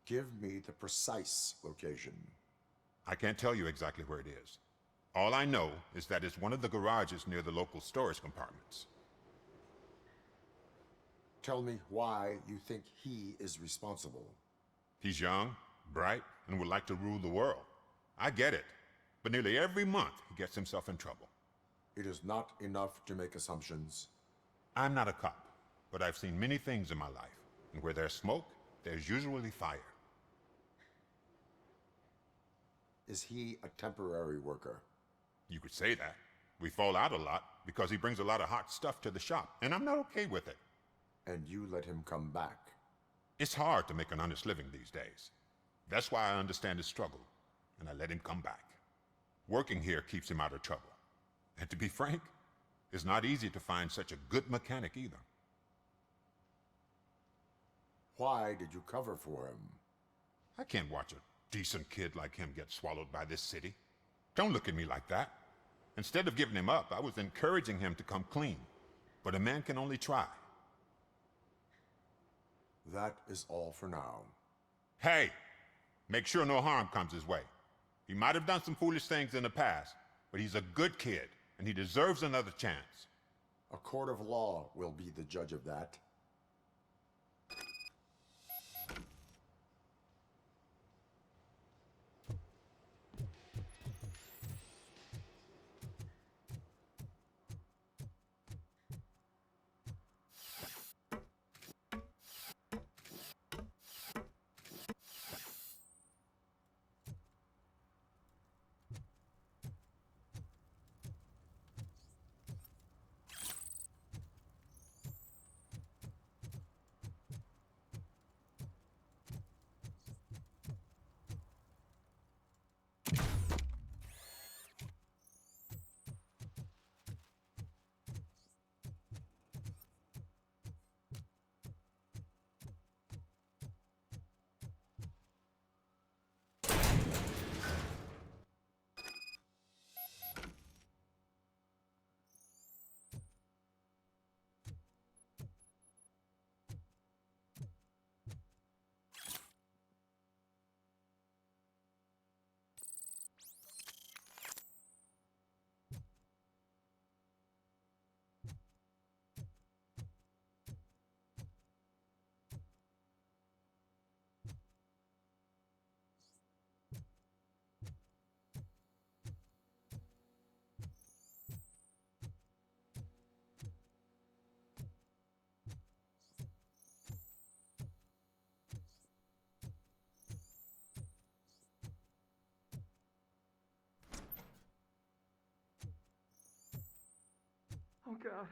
Give me the precise location. I can't tell you exactly where it is. All I know is that it's one of the garages near the local storage compartments. Tell me why you think he is responsible. He's young, bright, and would like to rule the world. I get it, but nearly every month he gets himself in trouble. It is not enough to make assumptions. I'm not a cop, but I've seen many things in my life, and where there's smoke, there's usually fire. Is he a temporary worker? You could say that. We fall out a lot because he brings a lot of hot stuff to the shop, and I'm not okay with it. And you let him come back? It's hard to make an honest living these days. That's why I understand his struggle, and I let him come back. Working here keeps him out of trouble. And to be frank, it's not easy to find such a good mechanic either. Why did you cover for him? I can't watch a decent kid like him get swallowed by this city. Don't look at me like that. Instead of giving him up, I was encouraging him to come clean. But a man can only try. That is all for now. Hey, make sure no harm comes his way. He might have done some foolish things in the past, but he's a good kid, and he deserves another chance. A court of law will be the judge of that. Oh God,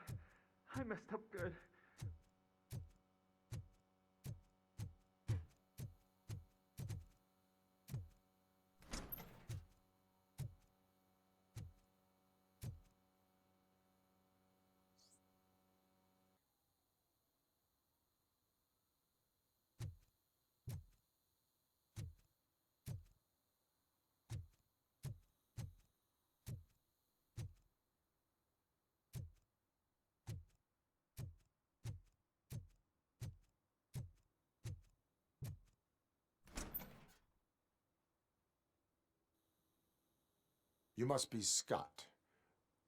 I messed up good. You must be Scott.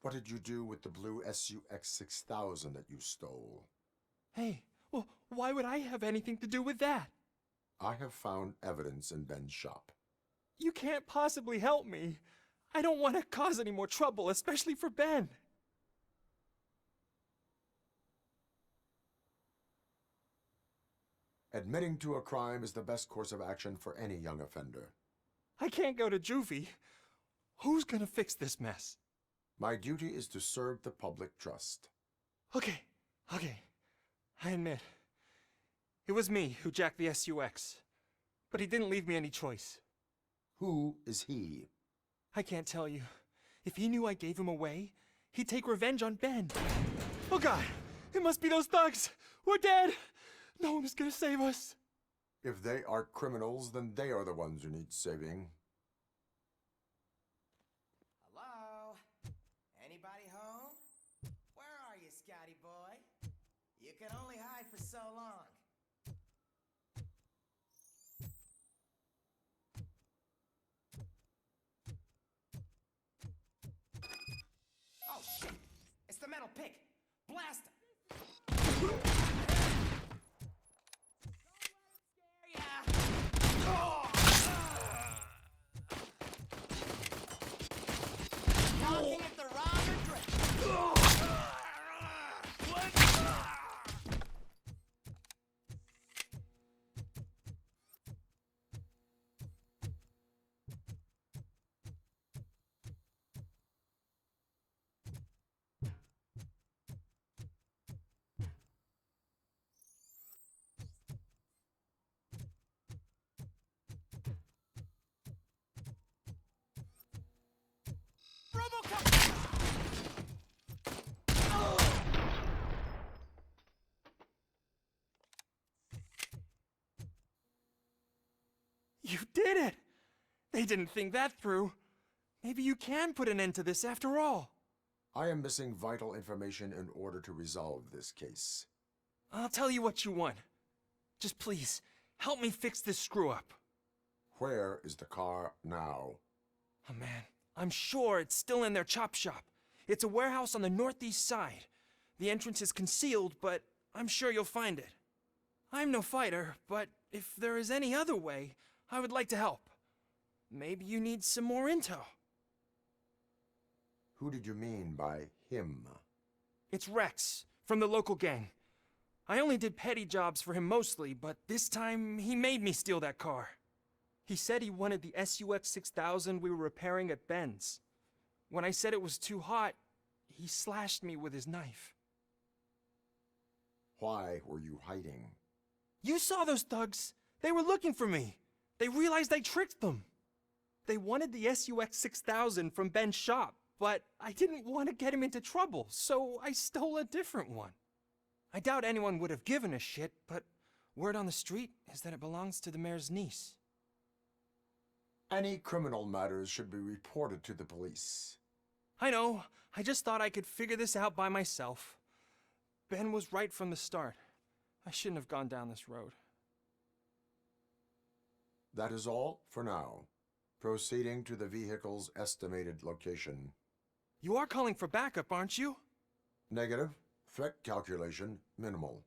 What did you do with the blue SUX 6000 that you stole? Hey, well, why would I have anything to do with that? I have found evidence in Ben's shop. You can't possibly help me. I don't want to cause any more trouble, especially for Ben. Admitting to a crime is the best course of action for any young offender. I can't go to juvie. Who's gonna fix this mess? My duty is to serve the public trust. Okay. I admit. It was me who jacked the SUX. But he didn't leave me any choice. Who is he? I can't tell you. If he knew I gave him away, he'd take revenge on Ben. Oh God! It must be those thugs! We're dead! No one is gonna save us. If they are criminals, then they are the ones who need saving. Hello? Anybody home? Where are you, Scotty boy? You can only hide for so long. Oh shit! It's the metal pig! Blast him! Talking at the wrong address. Robocop! You did it! They didn't think that through. Maybe you can put an end to this after all. I am missing vital information in order to resolve this case. I'll tell you what you want. Just please, help me fix this screw-up. Where is the car now? Oh man, I'm sure it's still in their chop shop. It's a warehouse on the northeast side. The entrance is concealed, but I'm sure you'll find it. I'm no fighter, but if there is any other way, I would like to help. Maybe you need some more intel. Who did you mean by him? It's Rex, from the local gang. I only did petty jobs for him mostly, but this time he made me steal that car. He said he wanted the SUX 6000 we were repairing at Ben's. When I said it was too hot, he slashed me with his knife. Why were you hiding? You saw those thugs. They were looking for me. They realized I tricked them. They wanted the SUX 6000 from Ben's shop, but I didn't want to get him into trouble, so I stole a different one. I doubt anyone would have given a shit, but word on the street is that it belongs to the mayor's niece. Any criminal matters should be reported to the police. I know. I just thought I could figure this out by myself. Ben was right from the start. I shouldn't have gone down this road. That is all for now. Proceeding to the vehicle's estimated location. You are calling for backup, aren't you? Negative. Threat calculation minimal.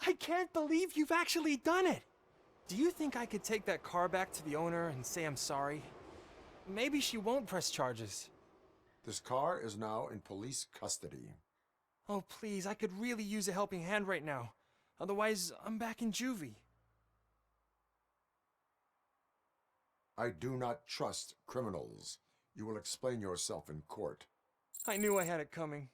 I can't believe you've actually done it! Do you think I could take that car back to the owner and say I'm sorry? Maybe she won't press charges. This car is now in police custody. Oh, please, I could really use a helping hand right now. Otherwise, I'm back in juvie. I do not trust criminals. You will explain yourself in court. I knew I had it coming.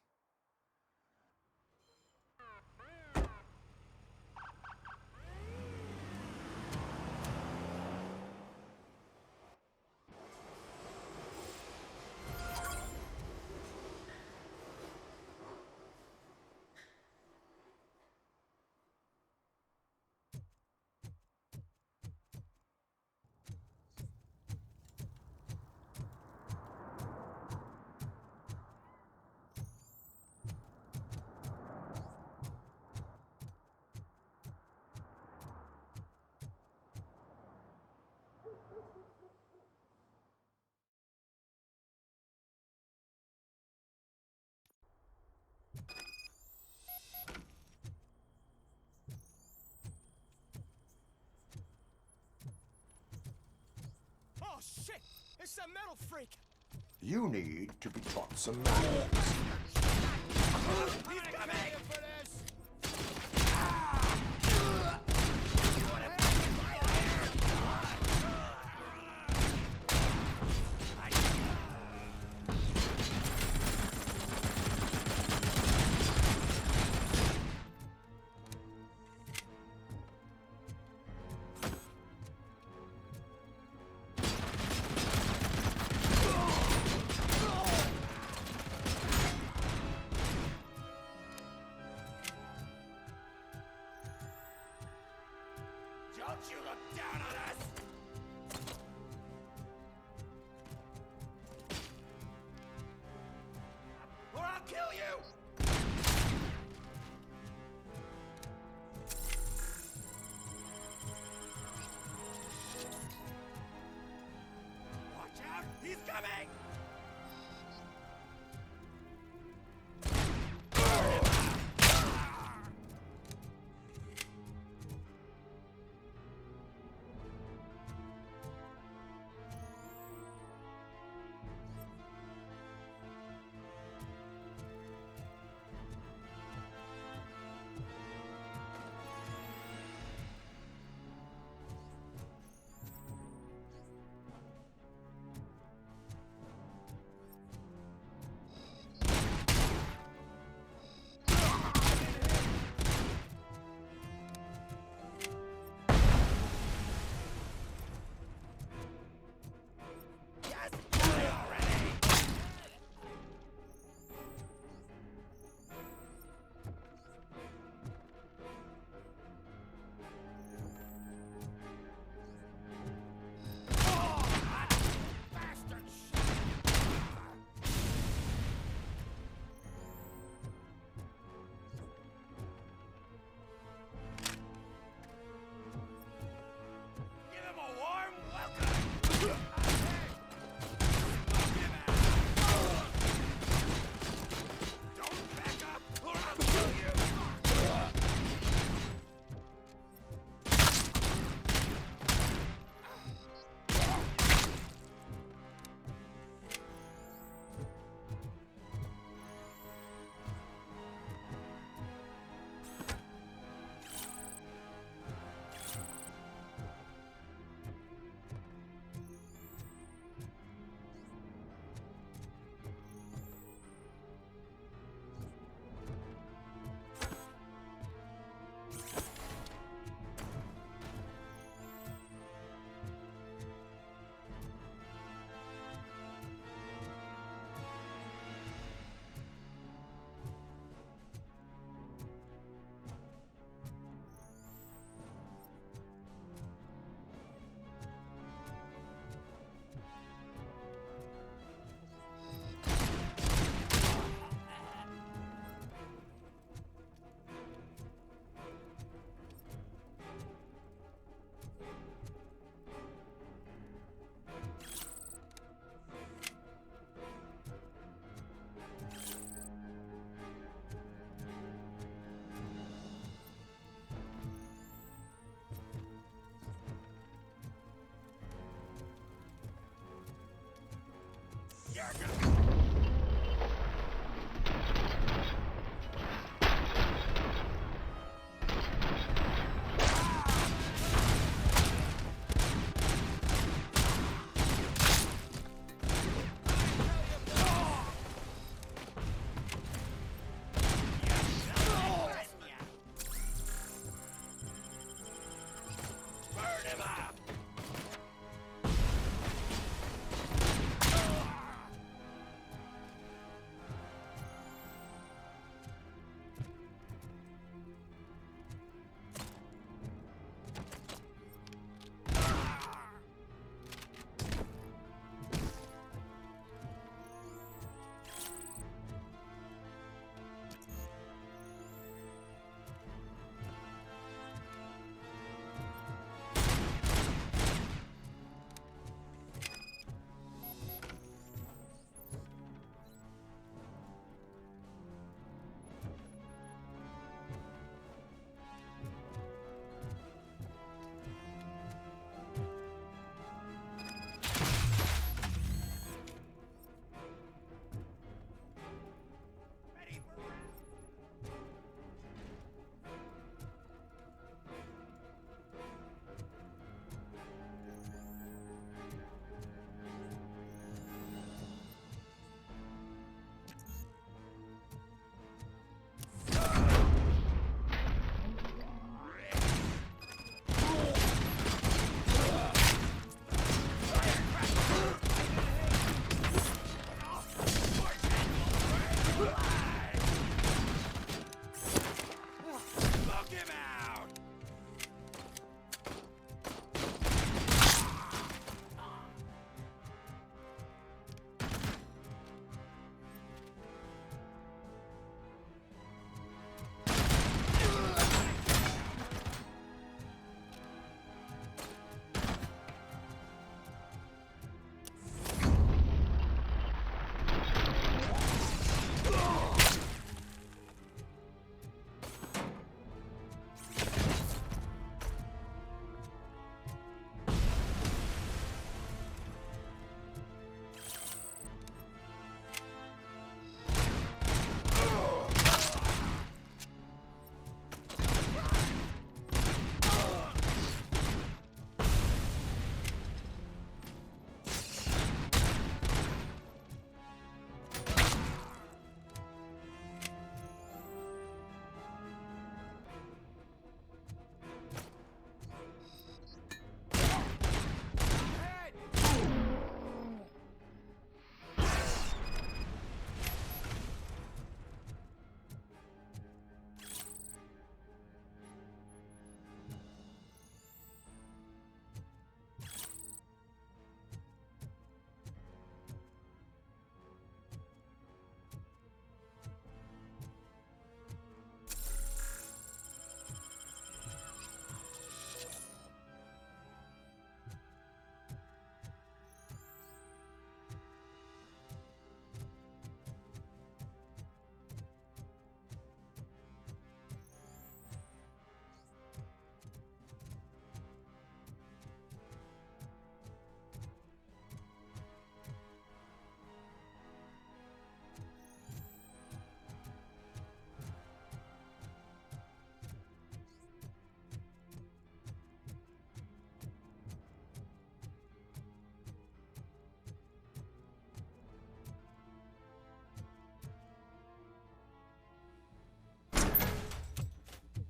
Oh shit! It's that metal freak! You need to be taught some manners. He's coming! For this! Don't you look down on us! Or I'll kill you! Watch out! He's coming!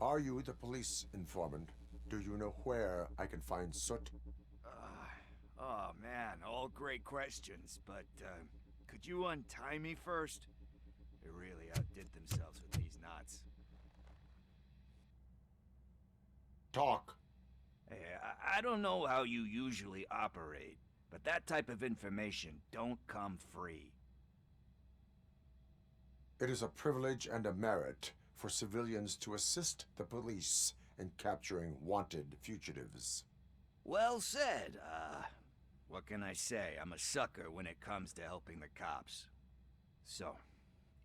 Are you the police informant? Do you know where I can find Soot? Oh man, all great questions, but could you untie me first? They really outdid themselves with these knots. Talk. Hey, I don't know how you usually operate, but that type of information don't come free. It is a privilege and a merit for civilians to assist the police in capturing wanted fugitives. Well said. What can I say? I'm a sucker when it comes to helping the cops. So,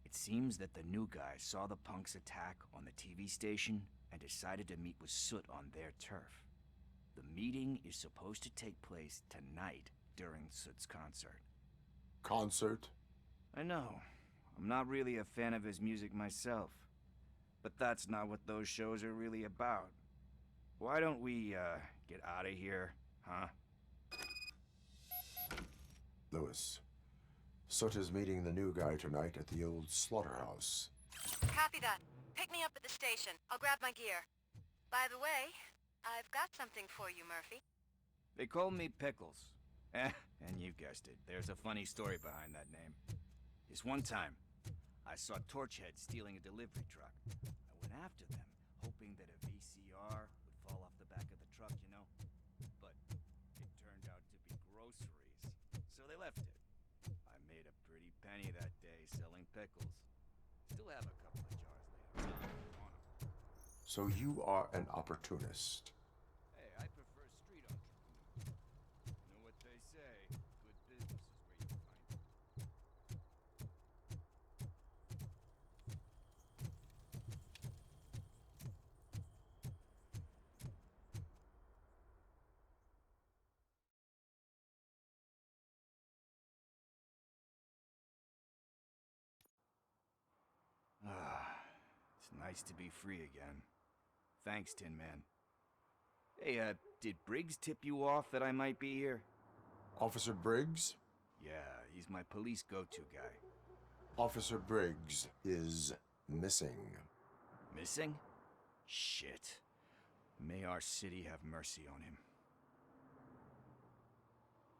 it seems that the new guy saw the punks attack on the TV station and decided to meet with Soot on their turf. The meeting is supposed to take place tonight during Soot's concert. concert? I know. I'm not really a fan of his music myself. But that's not what those shows are really about. Why don't we, get out of here, huh? Lewis, Soot is meeting the new guy tonight at the old slaughterhouse. Copy that. Pick me up at the station. I'll grab my gear. By the way, I've got something for you, Murphy. They call me Pickles. And you guessed it, there's a funny story behind that name. This one time, I saw Torchhead stealing a delivery truck. I went after them, hoping that a VCR would fall off the back of the truck, you know? But it turned out to be groceries, so they left it. I made a pretty penny that day selling pickles. Still have a couple of jars later on if you want 'em. So you are an opportunist. Hey, I prefer street entrepreneurs. You know what they say, good business is where you find it. It's nice to be free again. Thanks, Tin Man. Hey, did Briggs tip you off that I might be here? Officer Briggs? Yeah, he's my police go-to guy. Officer Briggs is missing. Missing? Shit. May our city have mercy on him.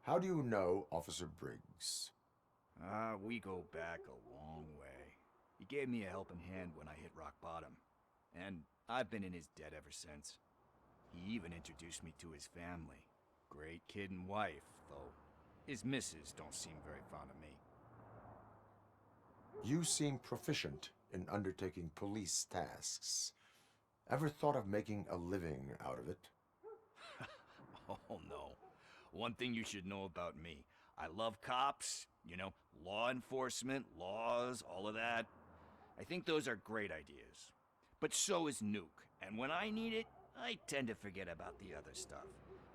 How do you know Officer Briggs? We go back a long way. He gave me a helping hand when I hit rock bottom. And I've been in his debt ever since. He even introduced me to his family. Great kid and wife, though his missus don't seem very fond of me. You seem proficient in undertaking police tasks. Ever thought of making a living out of it? Oh no. One thing you should know about me. I love cops, you know, law enforcement, laws, all of that. I think those are great ideas. But so is Nuke, and when I need it, I tend to forget about the other stuff.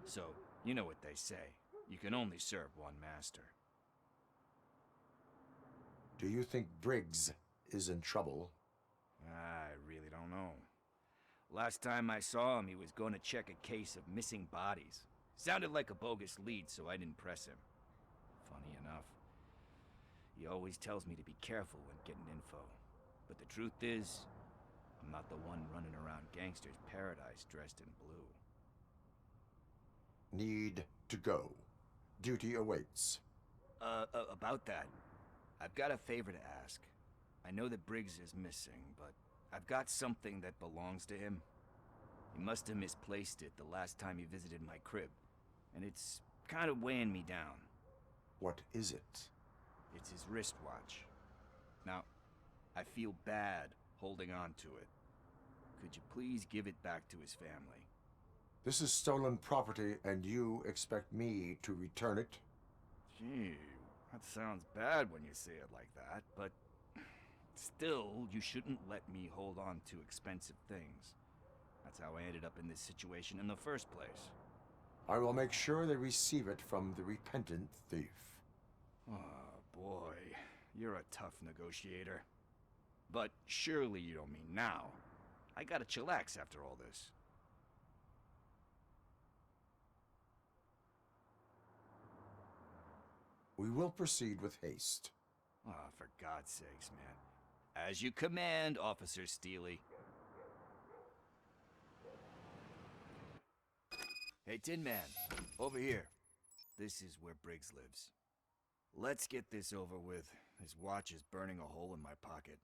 So, you know what they say. You can only serve one master. Do you think Briggs is in trouble? I really don't know. Last time I saw him, he was going to check a case of missing bodies. Sounded like a bogus lead, so I didn't press him. Funny enough. He always tells me to be careful when getting info. But the truth is, I'm not the one running around gangster's paradise dressed in blue. Need to go. Duty awaits. About that, I've got a favor to ask. I know that Briggs is missing, but I've got something that belongs to him. He must have misplaced it the last time he visited my crib, and it's kind of weighing me down. What is it? It's his wristwatch. Now, I feel bad holding on to it. Could you please give it back to his family? This is stolen property, and you expect me to return it? Gee, that sounds bad when you say it like that, but still, you shouldn't let me hold on to expensive things. That's how I ended up in this situation in the first place. I will make sure they receive it from the repentant thief. Oh, boy. You're a tough negotiator. But surely you don't mean now. I gotta chillax after all this. We will proceed with haste. Oh, for God's sakes, man. As you command, Officer Steely. Hey, Tin Man, over here. This is where Briggs lives. Let's get this over with. His watch is burning a hole in my pocket.